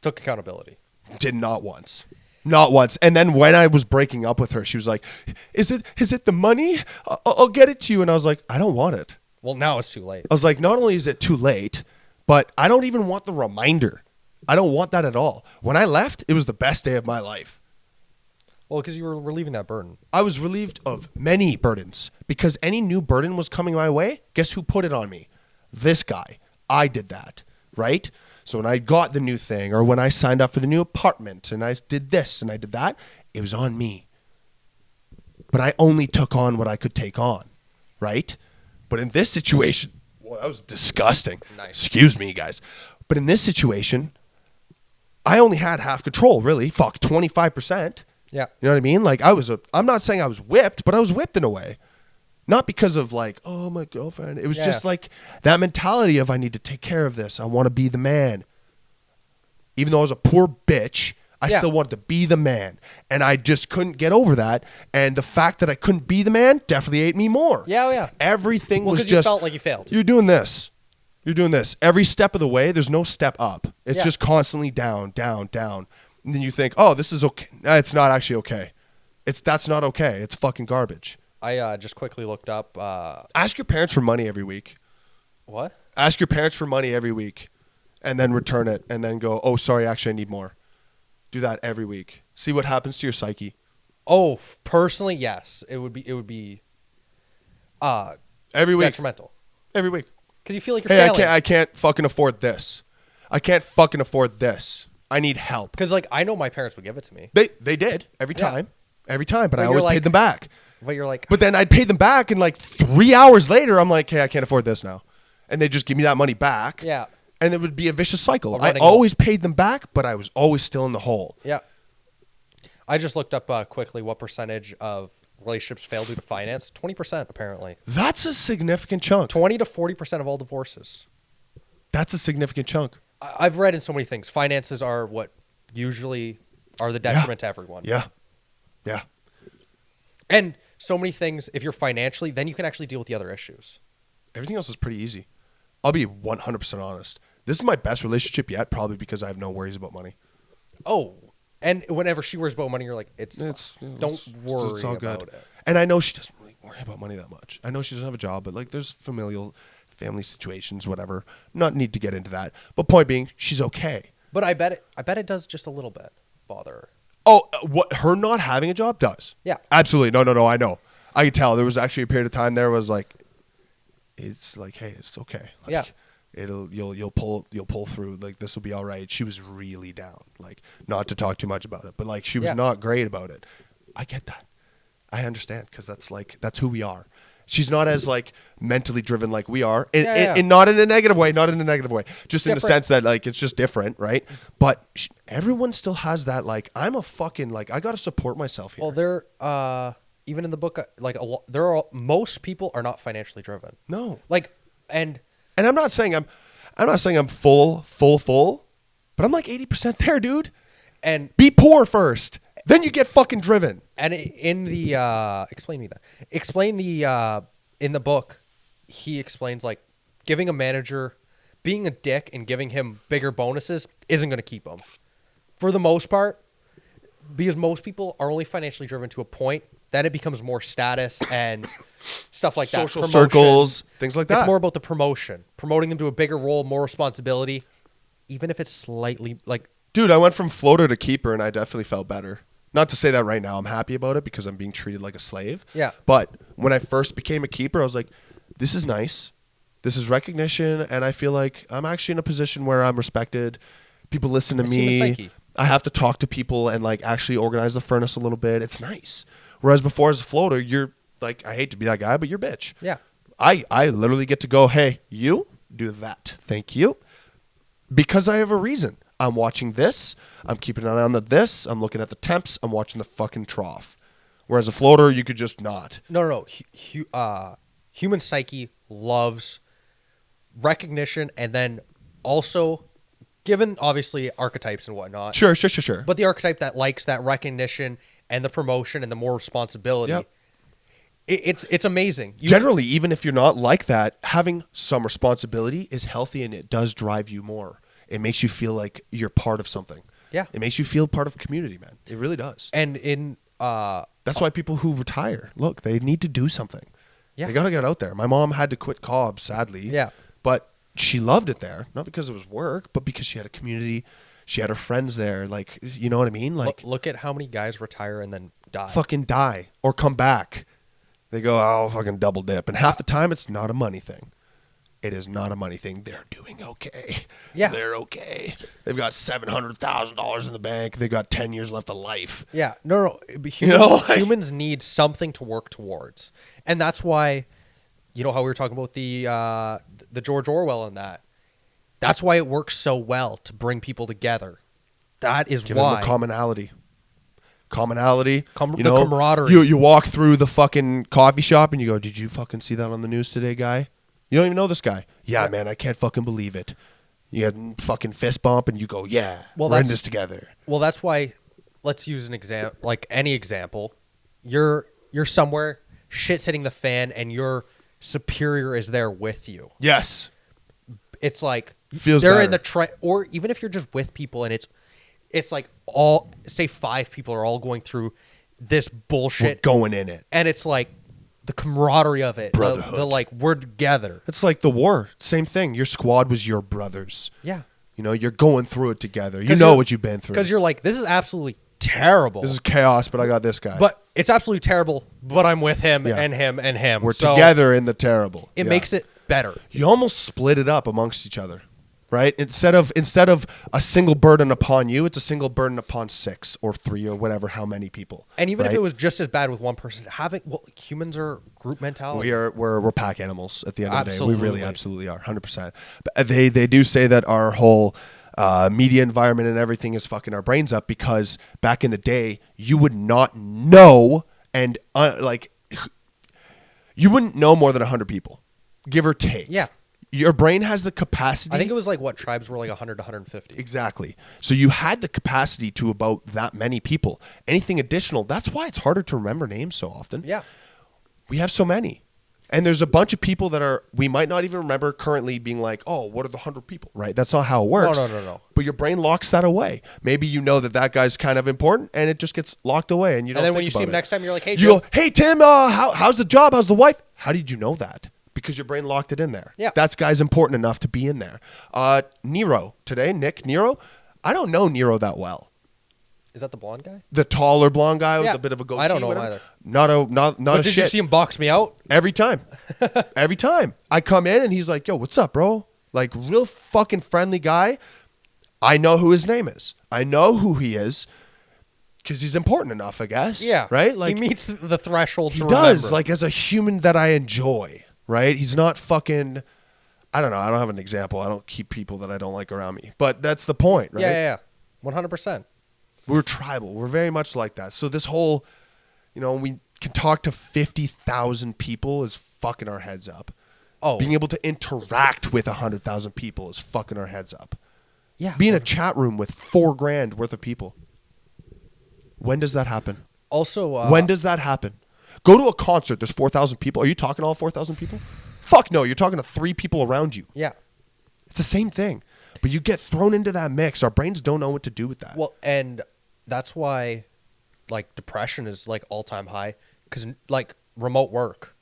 took accountability. Did not once. Not once. And then when I was breaking up with her, she was like, is it the money? I'll get it to you. And I was like, I don't want it. Well, now it's too late. I was like, not only is it too late, but I don't even want the reminder. I don't want that at all. When I left, it was the best day of my life. Well, because you were relieving that burden. I was relieved of many burdens because any new burden was coming my way. Guess who put it on me? This guy. I did that, right? So when I got the new thing or when I signed up for the new apartment and I did this and I did that, it was on me. But I only took on what I could take on, right? But in this situation, well, that was disgusting. Nice. Excuse me, guys. But in this situation, I only had half control, really. 25%. Yeah. You know what I mean? Like I'm not saying I was whipped, but I was whipped in a way. Not because of like, oh, my girlfriend. It was just like that mentality of I need to take care of this. I want to be the man. Even though I was a poor bitch, I still wanted to be the man. And I just couldn't get over that. And the fact that I couldn't be the man definitely ate me more. Yeah, yeah. Everything was because just. you felt like you failed. You're doing this. You're doing this. Every step of the way, there's no step up. It's just constantly down, down, down. And then you think, oh, this is okay. It's not actually okay. That's not okay. It's fucking garbage. I just quickly looked up. Ask your parents for money every week. What? Ask your parents for money every week and then return it and then go, oh, sorry, actually, I need more. Do that every week. See what happens to your psyche. Oh, personally, yes. It would be Every week. detrimental. Every week. Because you feel like you're Hey, failing. I can't fucking afford this. I can't fucking afford this. I need help. Because like I know my parents would give it to me, They did every Yeah. time. Every time, but I But always you're like- paid them back. but you're like, But then I'd pay them back, and like 3 hours later, I'm like, hey, I can't afford this now. And they just give me that money back. yeah, And it would be a vicious cycle. A I running always paid them back, but I was always still in the hole. yeah. I just looked up quickly what percentage of relationships fail due to finance. 20% apparently. That's a significant chunk. 20 to 40% of all divorces. That's a significant chunk. I've read in so many things. Finances are what usually are the detriment to everyone. Yeah. Yeah. And so many things, if you're financially, then you can actually deal with the other issues. Everything else is pretty easy. I'll be 100% honest. This is my best relationship yet, probably because I have no worries about money. Oh, and whenever she worries about money, you're like, don't worry it's all about good. it. And I know she doesn't really worry about money that much. I know she doesn't have a job, but like there's family situations, whatever. Not need to get into that. But point being, she's okay. But I bet it does just a little bit bother her. Oh, what her not having a job does? Yeah. Absolutely. No. I know. I could tell. There was actually a period of time there was like, it's like, hey, it's okay. Like, Yeah. You'll pull through. Like this will be all right. She was really down. Like not to talk too much about it, but like she was not great about it. I get that. I understand because that's who we are. She's not as like mentally driven like we are, and not in a negative way. Not in a negative way. Just in the sense that like it's just different, right? But everyone still has that. Like I'm a fucking like I gotta support myself here. Well, there even in the book, like most people are not financially driven. No, Like and I'm not saying I'm full, but I'm like 80% there, dude. and Be poor first, then you get fucking driven. And in the explain the in the book, he explains like giving a manager, being a dick and giving him bigger bonuses isn't going to keep him for the most part, because most people are only financially driven to a point. Then it becomes more status and stuff like that. Social Promotion. circles, things like that. It's more about the promoting them to a bigger role, more responsibility, even if it's slightly like. Dude, I went from floater to keeper, and I definitely felt better. Not to say that right now I'm happy about it because I'm being treated like a slave. Yeah. But when I first became a keeper, I was like, this is nice. This is recognition, and I feel like I'm actually in a position where I'm respected. People listen to It's human me. psyche. I have to talk to people and like actually organize the furnace a little bit. It's nice. Whereas before as a floater, you're like, I hate to be that guy, but you're bitch. Yeah. I literally get to go, hey, you do that. Thank you. Because I have a reason. I'm watching this. I'm keeping an eye on this. I'm looking at the temps. I'm watching the fucking trough. Whereas a floater, you could just not. No. Human psyche loves recognition and then Also, given obviously archetypes and whatnot, Sure. but the archetype that likes that recognition and the promotion and the more responsibility, Yep. it's amazing. Generally, even if you're not like that, having some responsibility is healthy, and it does drive you more. It makes you feel like you're part of something. Yeah. It makes you feel part of a community, man. It really does. And in That's why people who retire, look, they need to do something. Yeah. They got to get out there. My mom had to quit Cobb, sadly. Yeah. But she loved it there, not because it was work, but because she had a community. She had her friends there. Like, you know what I mean? Like, look at how many guys retire and then die. fucking die or come back. They go, I'll fucking double dip. And half the time, it's not a money thing. It is not a money thing. They're doing okay. Yeah. They're okay. They've got $700,000 in the bank. They got 10 years left of life. Yeah, no. Humans, like- humans need something to work towards, and that's why, you know how we were talking about the George Orwell and that. That's why it works so well to bring people together. That is Give them why. a commonality. The camaraderie. You walk through the fucking coffee shop and you go, did you fucking see that on the news today, guy? You don't even know this guy. Yeah, man, I can't fucking believe it. You get fucking fist bump and you go, yeah, Well, we're in that's- this together. Well, that's why. Let's use an example, like any example. You're somewhere, shit's hitting the fan, and your superior is there with you. Yes. It's like Feels they're better. in the or even if you're just with people and it's like all say 5 people are all going through this We're bullshit, going in it. and it's like the camaraderie of it, Brotherhood. the like we're together. It's like the war. Same thing. Your squad was your brothers. Yeah, You know, you're going through it together. You 'Cause know you're- what you've been through. because you're like, this is absolutely terrible. This is chaos, but I got this guy. but it's absolutely terrible. But I'm with him Yeah. and him and him. we're So together in the terrible. It Yeah. makes it better. You almost split it up amongst each other, right? Instead of a single burden upon you, it's a single burden upon 6 or 3 or whatever, how many people. And even if right? it was just as bad with one person, humans are group mentality. we're pack animals at the end of the day. We Absolutely. really absolutely are, 100%. But they do say that our whole media environment and everything is fucking our brains up, because back in the day you would not know, and you wouldn't know more than 100 people, give or take. Yeah. Your brain has the capacity. I think it was like what tribes were like 100 to 150. Exactly. So you had the capacity to about that many people. Anything additional, that's why it's harder to remember names so often. Yeah. We have so many. And there's a bunch of people that we might not even remember currently being like, oh, what are the 100 people, right? That's not how it works. No. But your brain locks that away. Maybe you know that guy's kind of important, and it just gets locked away, and you don't And then think when you see about him it. next time, you're like, hey, You Joe. go, hey, Tim, how's the job? How's the wife? How did you know that? Because your brain locked it in there. Yeah. That guy's important enough to be in there. Nero today, Nick Nero. I don't know Nero that well. Is that the blonde guy? The taller blonde guy with Yeah. a bit of a goatee. I don't know him whatever. either. Not But a did shit. you see him box me out? Every time. Every time. I come in and he's like, yo, what's up, bro? Like, real fucking friendly guy. I know who his name is. I know who he is because he's important enough, I guess. Yeah. Right? Like, he meets the threshold he to does. remember. Like, as a human that I enjoy, right? He's not fucking, I don't know. I don't have an example. I don't keep people that I don't like around me. But that's the point, right? Yeah. 100%. We're tribal. We're very much like that. So this whole, we can talk to 50,000 people is fucking our heads up. Oh, Being able to interact with 100,000 people is fucking our heads up. yeah. Be in a chat room with $4,000 worth of people. When does that happen? Also, When does that happen? Go to a concert. There's 4,000 people. Are you talking to all 4,000 people? Fuck no. You're talking to 3 people around you. yeah. It's the same thing. But you get thrown into that mix. Our brains don't know what to do with that. Well, and that's why, like, depression is like all-time high because, like, remote work.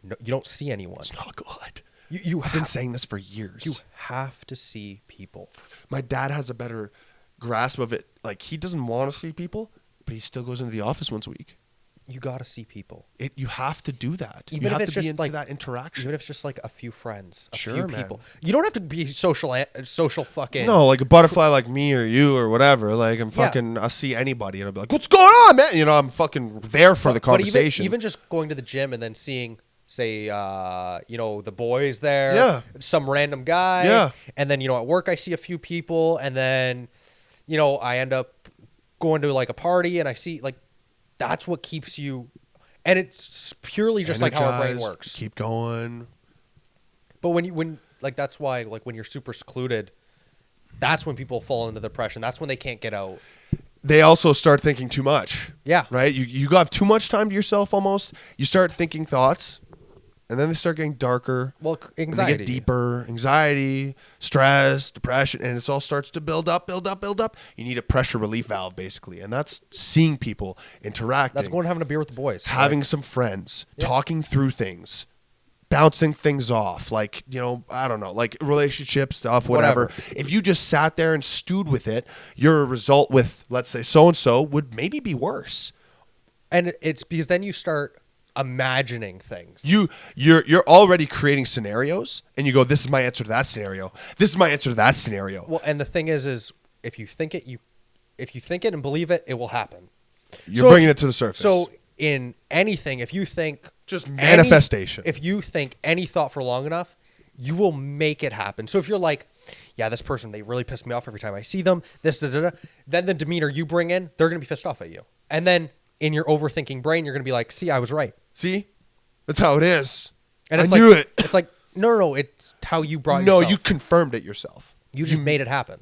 No, you don't see anyone. It's not good. You I've been saying this for years. You have to see people. My dad has a better grasp of it. Like, he doesn't want to see people, but he still goes into the office once a week. You got to see people. You have to do that. Even you if have it's to be just into like that interaction. Even if it's just like a few friends, a Sure, few man. people. You don't have to be social fucking. No, like a butterfly like me or you or whatever. Like, I'll see anybody and I'll be like, what's going on, man? I'm fucking there for the conversation. But even just going to the gym and then seeing, say, the boys there. Yeah. Some random guy. Yeah. And then, at work I see a few people and then, I end up going to like a party and I see like, that's what keeps you. And it's purely just like how our brain Energized, works. Keep going. But when like that's why like when you're super secluded, that's when people fall into depression. That's when they can't get out. They also start thinking too much. Yeah. Right? You have too much time to yourself almost. You start thinking thoughts, and then they start getting darker. Well, and anxiety. they get deeper. Anxiety, stress, depression, and it all starts to build up. You need a pressure relief valve, basically. And that's seeing people, interacting. That's going and having a beer with the boys. Having some friends, Yeah. talking through things. Bouncing things off, like, I don't know, like relationship stuff, whatever. If you just sat there and stewed with it, your result with, let's say, so-and-so would maybe be worse. And it's because then you start imagining things. You're already creating scenarios, and you go, this is my answer to that scenario. This is my answer to that scenario. Well, and the thing is if you think it, and believe it, it will happen. You're bringing it to the surface. So in anything, if you think just manifestation. If you think any thought for long enough, you will make it happen. So if you're like, yeah, this person, they really piss me off every time I see them, then the demeanor you bring in, they're going to be pissed off at you. And then in your overthinking brain, you're going to be like, see, I was right. See? That's how it is. And it's I knew it. It's like, no, it's how you brought yourself. No, you confirmed it yourself. You just made it happen.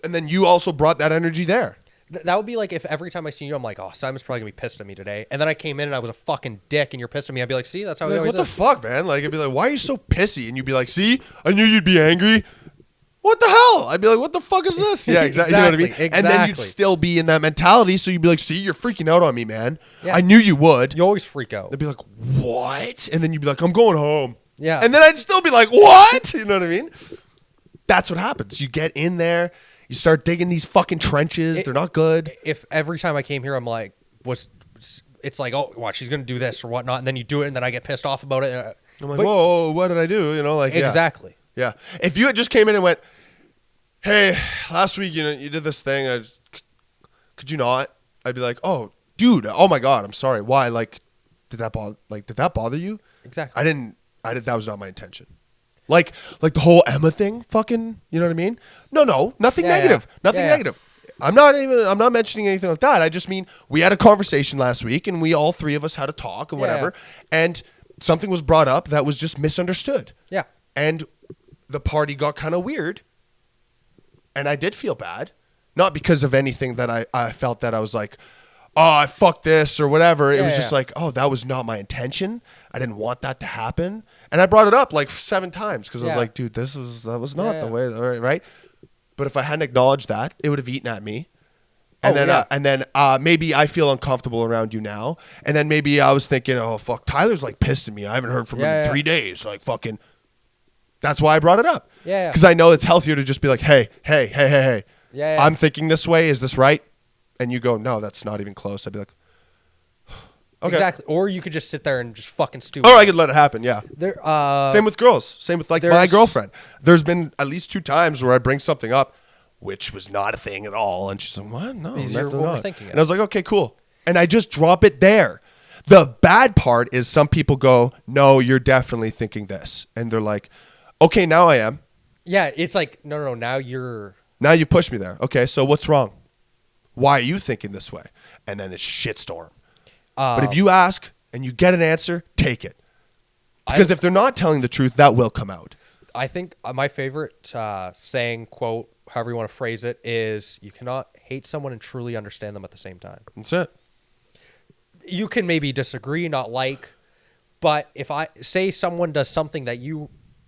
And then you also brought that energy there. That would be like if every time I see you, I'm like, oh, Simon's probably going to be pissed at me today. And then I came in and I was a fucking dick and you're pissed at me. I'd be like, see, that's how he always what is. the fuck, man? Like, I'd be like, why are you so pissy? And you'd be like, see, I knew you'd be angry. What the hell? I'd be like, what the fuck is this? Yeah, exactly. You know what I mean? Exactly. And then you'd still be in that mentality. So you'd be like, see, you're freaking out on me, man. Yeah. I knew you would. You always freak out. They'd be like, what? And then you'd be like, I'm going home. Yeah. And then I'd still be like, what? You know what I mean? That's what happens. You get in there. You start digging these fucking trenches. They're not good. If every time I came here, I'm like, it's like, oh, what, she's going to do this or whatnot. And then you do it and then I get pissed off about it. I'm like, whoa, what did I do? Exactly. Yeah. If you had just came in and went, hey, last week, you did this thing. Could you not? I'd be like, oh, dude, oh my God, I'm sorry. Why? Like, did that bother you? Exactly. That was not my intention. Like the whole Emma thing, fucking, you know what I mean? No, nothing negative. Yeah. Nothing negative. I'm not mentioning anything like that. I just mean we had a conversation last week and we all three of us had a talk and whatever. And something was brought up that was just misunderstood. Yeah. And the party got kind of weird. And I did feel bad. Not because of anything that I felt that I was like, oh, I fucked this or whatever. It was just like, oh, that was not my intention. I didn't want that to happen. And I brought it up like 7 times because I was like, dude, that was not the way, right? But if I hadn't acknowledged that, it would have eaten at me. And then maybe I feel uncomfortable around you now. And then maybe I was thinking, oh, fuck, Tyler's like pissed at me. I haven't heard from him in 3 days. Like, fucking. That's why I brought it up. Yeah. Because I know it's healthier to just be like, hey. Yeah. I'm thinking this way. Is this right? And you go, no, that's not even close. I'd be like, okay. Exactly. Or you could just sit there and just fucking stew. Or I could let it happen, yeah. Same with girls. Same with like my girlfriend. There's been at least 2 times where I bring something up, which was not a thing at all. And she's like, what? No, you're overthinking it. And I was like, okay, cool. And I just drop it there. The bad part is some people go, no, you're definitely thinking this. And they're like, okay, now I am. Yeah, it's like, no, now you pushed me there. Okay, so what's wrong? Why are you thinking this way? And then it's shitstorm. But if you ask and you get an answer, take it. Because if they're not telling the truth, that will come out. I think my favorite saying, quote, however you want to phrase it, is you cannot hate someone and truly understand them at the same time. That's it. You can maybe disagree, not like, but if I say someone does something that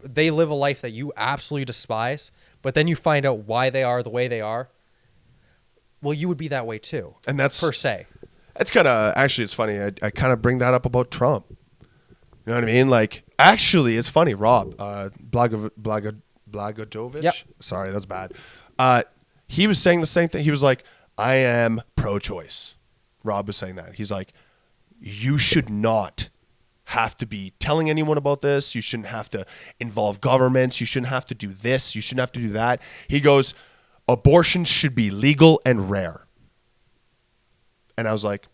they live a life that you absolutely despise, but then you find out why they are the way they are, well, you would be that way too. And that's per se. It's kind of, actually, it's funny. I kind of bring that up about Trump. You know what I mean? Like, actually, it's funny. Rob, Blagodovich. Yep. Sorry, that's bad. He was saying the same thing. He was like, I am pro-choice. Rob was saying that. He's like, you should not have to be telling anyone about this. You shouldn't have to involve governments. You shouldn't have to do this. You shouldn't have to do that. He goes, abortion should be legal and rare. And I was like,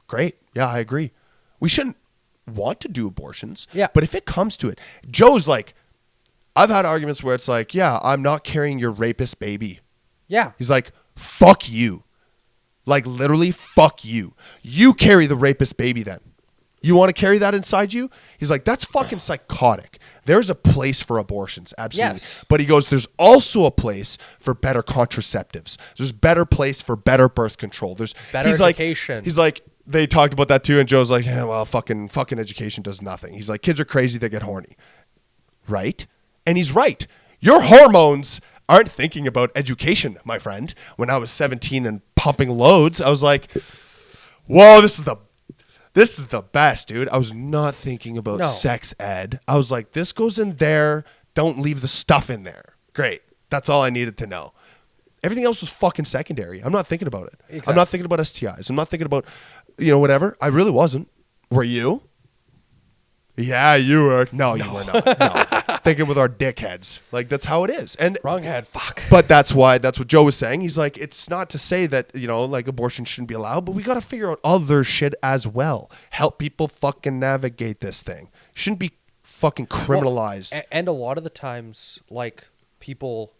great. Yeah, I agree. We shouldn't want to do abortions. Yeah. But if it comes to it, Joe's like, I've had arguments where it's like, yeah, I'm not carrying your rapist baby. Yeah. He's like, fuck you. Like, literally, fuck you. You carry the rapist baby then. You want to carry that inside you? He's like, that's fucking psychotic. There's a place for abortions, absolutely. Yes. But he goes, there's also a place for better contraceptives. There's better place for better birth control. There's Better education. He's like, they talked about that too, and Joe's like, yeah, well, fucking education does nothing. He's like, kids are crazy, they get horny. Right? And he's right. Your hormones aren't thinking about education, my friend. When I was 17 and pumping loads, I was like, whoa, this is the best, dude. I was not thinking about sex ed. I was like, this goes in there. Don't leave the stuff in there. Great. That's all I needed to know. Everything else was fucking secondary. I'm not thinking about it. Exactly. I'm not thinking about STIs. I'm not thinking about, whatever. I really wasn't. Were you? Yeah, you were. No, you were not. No. Thinking with our dickheads. Like, that's how it is. And wrong head. Fuck. But that's what Joe was saying. He's like, it's not to say that, like abortion shouldn't be allowed, but we got to figure out other shit as well. Help people fucking navigate this thing. Shouldn't be fucking criminalized. Well, and a lot of the times, like, people,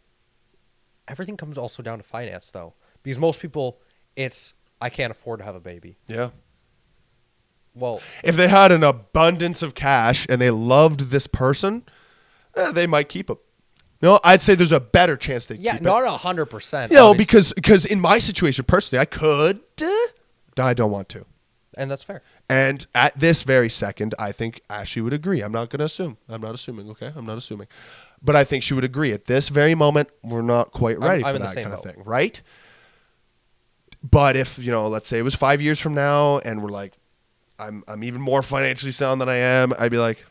everything comes also down to finance, though. Because most people, it's, I can't afford to have a baby. Yeah. Well, if they had an abundance of cash and they loved this person, they might keep him. I'd say there's a better chance they keep him. Yeah, not 100%. Because in my situation personally, I could, I don't want to. And that's fair. And at this very second, I think Ashley would agree. I'm not going to assume. I'm not assuming, okay? I'm not assuming. But I think she would agree. At this very moment, we're not quite ready for that kind of thing, right? But if, let's say it was 5 years from now and we're like, I'm even more financially sound than I am, I'd be like,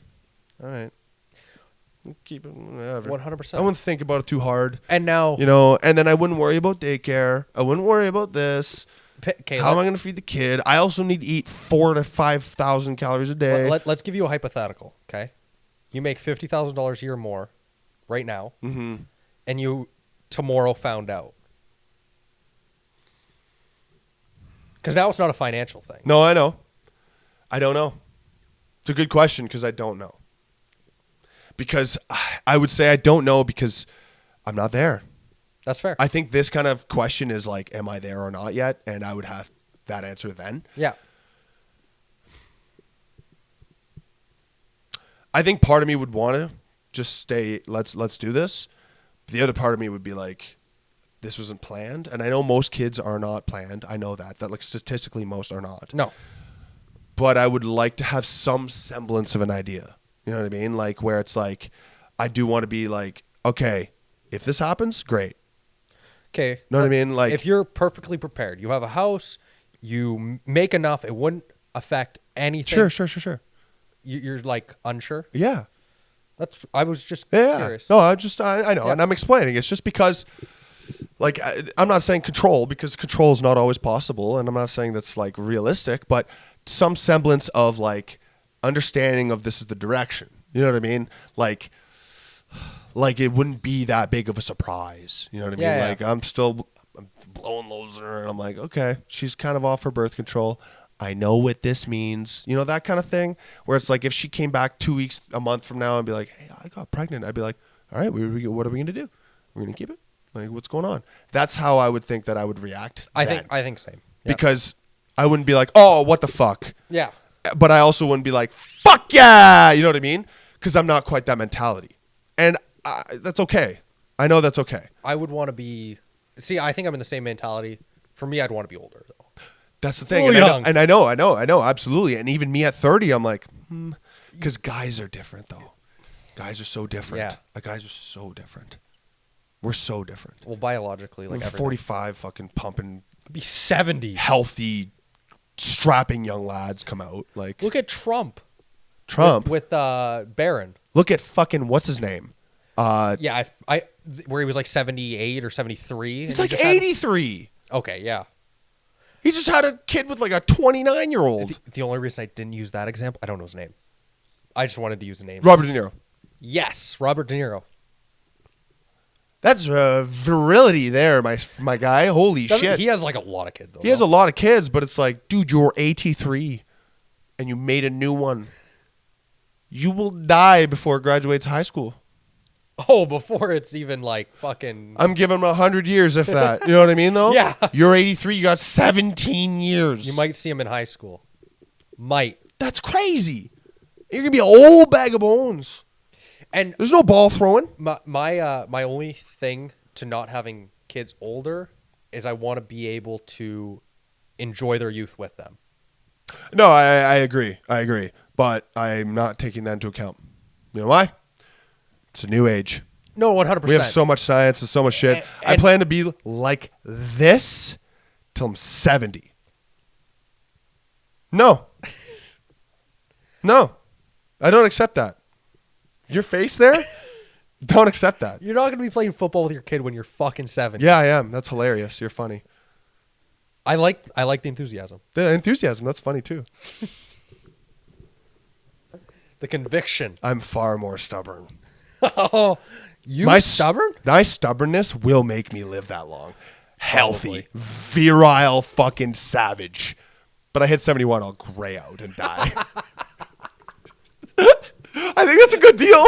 all right, keep it, whatever. 100%. I wouldn't think about it too hard. And now, and then I wouldn't worry about daycare. I wouldn't worry about this. How am I going to feed the kid? I also need to eat 4,000 to 5,000 calories a day. Let's give you a hypothetical, okay? You make $50,000 a year more right now, and you tomorrow found out. Because now it's not a financial thing. No, I know. I don't know. It's a good question because I don't know. Because I would say I don't know because I'm not there. That's fair. I think this kind of question is like, am I there or not yet? And I would have that answer then. Yeah. I think part of me would want to just stay, let's do this. The other part of me would be like, this wasn't planned. And I know most kids are not planned. I know that like statistically most are not. No. But I would like to have some semblance of an idea. You know what I mean? Like where it's like, I do want to be like, okay, if this happens, great. Okay. Know what I mean? Like if you're perfectly prepared, you have a house, you make enough, it wouldn't affect anything. Sure. You're like unsure? Yeah. I was just curious. No, I know. Yeah. And I'm explaining. It's just because like, I'm not saying control because control is not always possible. And I'm not saying that's like realistic, but some semblance of like understanding of this is the direction. You know what I mean? Like it wouldn't be that big of a surprise. You know what I mean? Yeah. Like I'm blowing loads in her and I'm like, okay, she's kind of off her birth control. I know what this means. You know, that kind of thing where it's like if she came back 2 weeks, a month from now and be like, hey, I got pregnant. I'd be like, all right, what are we going to do? We're going to keep it? Like, what's going on? That's how I would think that I would react. I think same. Yeah. Because I wouldn't be like, oh, what the fuck? Yeah. But I also wouldn't be like, fuck yeah. You know what I mean? Because I'm not quite that mentality. And that's okay. I know that's okay. I would want to be... See, I think I'm in the same mentality. For me, I'd want to be older, though. That's the thing. And I know, absolutely. And even me at 30, I'm like, because guys are different, though. Guys are so different. Yeah. Guys are so different. We're so different. Well, biologically, like everything. 45 fucking pumping... Be 70. Healthy, strapping young lads come out. Like, look at Trump. With Barron. Look at fucking, what's his name? Yeah, where he was like 78 or 73. He's like 83. Okay, yeah. He just had a kid with like a 29-year-old. The only reason I didn't use that example, I don't know his name. I just wanted to use the name. Robert De Niro. Yes, Robert De Niro. That's virility there, my guy. Holy shit. He has like a lot of kids, though. He has a lot of kids, but it's like, dude, you're 83 and you made a new one. You will die before it graduates high school. Oh, before it's even like fucking... I'm giving him 100 years, if that. You know what I mean, though? Yeah. You're 83. You got 17 years. You might see him in high school. Might. That's crazy. You're going to be an old bag of bones. And There's no ball throwing. my only thing to not having kids older is I want to be able to enjoy their youth with them. No, I agree. I agree. But I'm not taking that into account. You know why? It's a new age. No, 100%. We have so much science and so much shit. I plan to be like this till I'm 70. No. No. I don't accept that. Your face there? Don't accept that. You're not going to be playing football with your kid when you're fucking 70. Yeah, I am. That's hilarious. You're funny. I like the enthusiasm. The enthusiasm, that's funny too. The conviction. I'm far more stubborn. Oh, stubborn? My stubbornness will make me live that long. Healthy, Probably. virile, fucking savage. But I hit 71, I'll gray out and die. I think that's a good deal.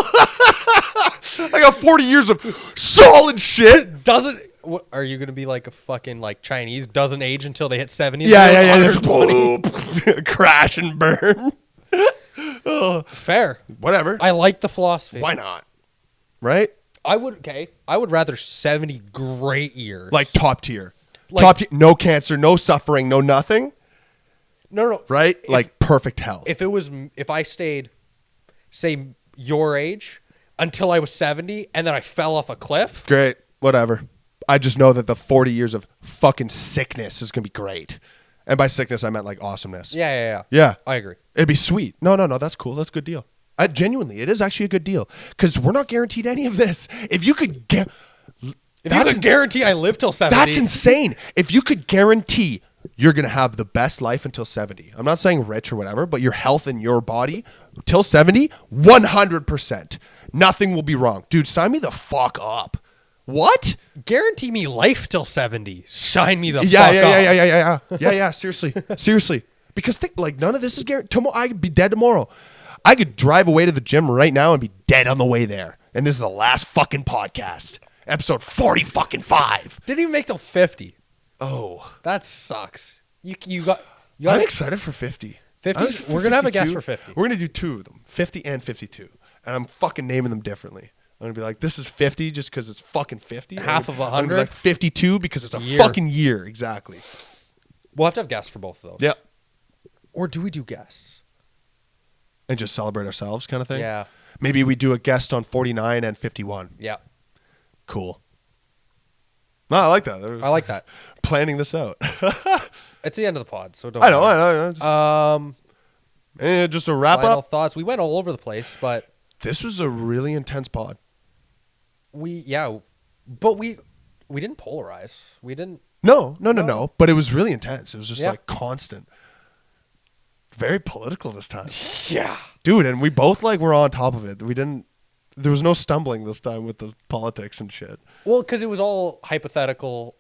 I got 40 years of solid shit. Are you going to be like a fucking like Chinese? Doesn't age until they hit 70? Yeah. Just boom, crash and burn. Fair. Whatever. I like the philosophy. Why not? Right? I would rather 70 great years. Like top tier. Like- Top tier. No cancer, no suffering, no nothing. No. Right? Like perfect health. If I stayed, say, your age until I was 70 and then I fell off a cliff. Great. Whatever. I just know that the 40 years of fucking sickness is going to be great. And by sickness, I meant like awesomeness. Yeah. Yeah. I agree. It'd be sweet. No. That's cool. That's a good deal. Genuinely, it is actually a good deal. Because we're not guaranteed any of this. If you could get... If you could guarantee I live till 70. That's insane. If you could guarantee you're going to have the best life until 70. I'm not saying rich or whatever, but your health and your body till 70, 100%. Nothing will be wrong. Dude, sign me the fuck up. What? Guarantee me life till 70. Sign me the fuck up. Yeah. Seriously. Because like none of this is guaranteed. I could be dead tomorrow. I could drive away to the gym right now and be dead on the way there. And this is the last fucking podcast. Episode 40-5. Didn't even make till 50. Oh. That sucks. You got I'm excited for 50. 50. We're going to have a guest for 50. We're going to do two of them, 50 and 52. And I'm fucking naming them differently. I'm going to be like, this is 50 just because it's fucking 50. Half of 100. I'm gonna be like 52 because it's a year. fucking year. Exactly. We'll have to have guests for both of those. Yep. Or do we do guests? And just celebrate ourselves kind of thing? Yeah. Maybe we do a guest on 49 and 51. Yeah. Cool. No, I like that. I like that. Planning this out. It's the end of the pod, so don't I know. worry. Just to wrap Final up. thoughts. We went all over the place, but This was a really intense pod. but we didn't polarize. We didn't. No. But it was really intense. It was just Yeah. like constant. Very political this time. Yeah. Dude, and we both like were on top of it. There was no stumbling this time with the politics and shit. Well, because it was all hypothetical,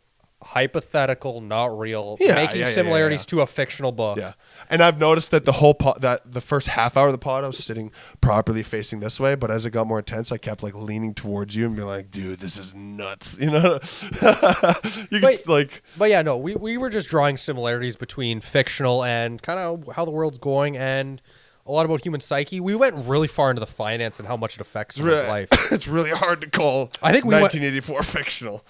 not real, Yeah, making yeah. similarities to a fictional book. Yeah. And I've noticed that the whole that the first half hour of the pod, I was sitting properly facing this way, but as it got more intense, I kept like leaning towards you and being like, dude, this is nuts. You know? But yeah, no, we were just drawing similarities between fictional and kind of how the world's going and a lot about human psyche. We went really far into the finance and how much it affects someone's life. It's really hard to call I think 1984 fictional.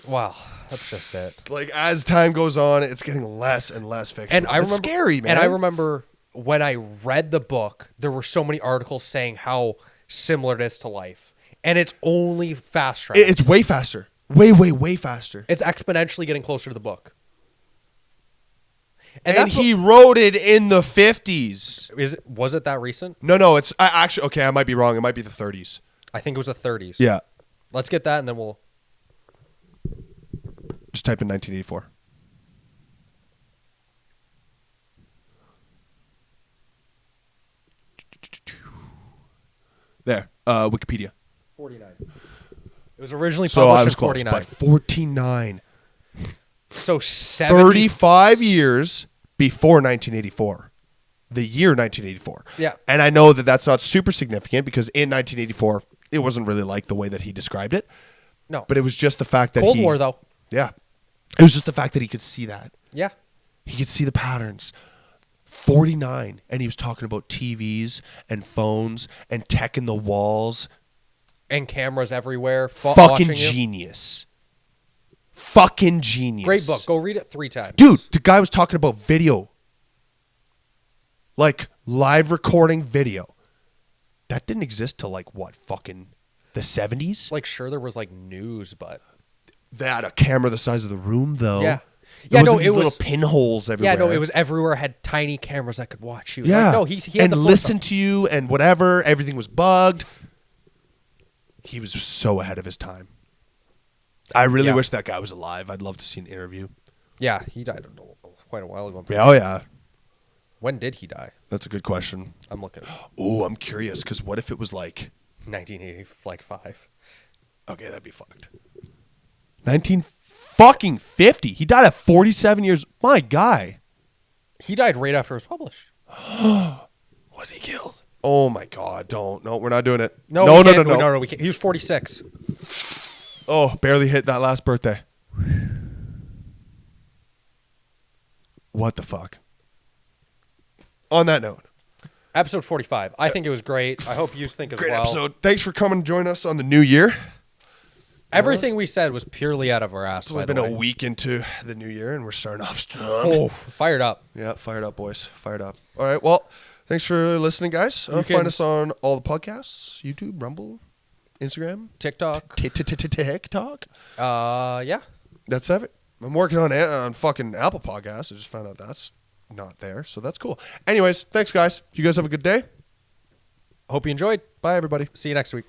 Wow, that's just it. Like as time goes on, it's getting less and less fictional. And I it's remember, scary, man. And I remember when I read the book, there were so many articles saying how similar it is to life, and it's only fast track. It's way faster. Way faster. It's exponentially getting closer to the book. And he wrote it in the 50s. Was it that recent? No, it's actually okay. I might be wrong. It might be the 30s. I think it was the 30s. Yeah. Let's get that, and then we'll. Just type in 1984. There. Wikipedia. 49. It was originally So published I was in close 49. by 49. So 70, 35 years before 1984. The year 1984. Yeah. And I know that that's not super significant because in 1984, it wasn't really like the way that he described it. No. But it was just the fact that Cold War, though. Yeah. It was just the fact that he could see that. Yeah. He could see the patterns. 49. And he was talking about TVs and phones and tech in the walls. And cameras everywhere. Fucking watching you. genius. Fucking genius. Great book. Go read it 3 times. Dude, the guy was talking about video. Like live recording video. That didn't exist till like what? Fucking the 70s? Like, sure, there was like news, but They had a camera the size of the room, though. yeah. There Yeah, no, wasn't these it was little pinholes everywhere. Yeah, no, it was everywhere. Had tiny cameras that could watch you. Yeah. Like, no, he had and the listen to you and whatever. Everything was bugged. He was just so ahead of his time. I really Yeah. wish that guy was alive. I'd love to see an interview. Yeah, he died quite a while ago. Yeah, oh, yeah. When did he die? That's a good question. I'm looking. Oh, I'm curious, because what if it was like... 1985. Okay, that'd be fucked. 1950. He died at 47 years. My guy. He died right after it was published. Was he killed? Oh, my God. Don't. No, we're not doing it. No, No. we can't. He was 46. Oh, barely hit that last birthday. What the fuck? On that note. Episode 45. I think it was great. I hope you think as Great well. episode. Thanks for coming to join us on the new year. Everything we said was purely out of our ass. It's only by the been a way. week into the new year, and we're starting off strong. Oh, fired up. Yeah, fired up, boys. Fired up. All right, well, thanks for listening, guys. You can- Find us on all the podcasts, YouTube, Rumble, Instagram, TikTok. TikTok. Yeah. That's it. I'm working on fucking Apple Podcasts. I just found out that's not there, so that's cool. Anyways, thanks, guys. You guys have a good day. Hope you enjoyed. Bye, everybody. See you next week.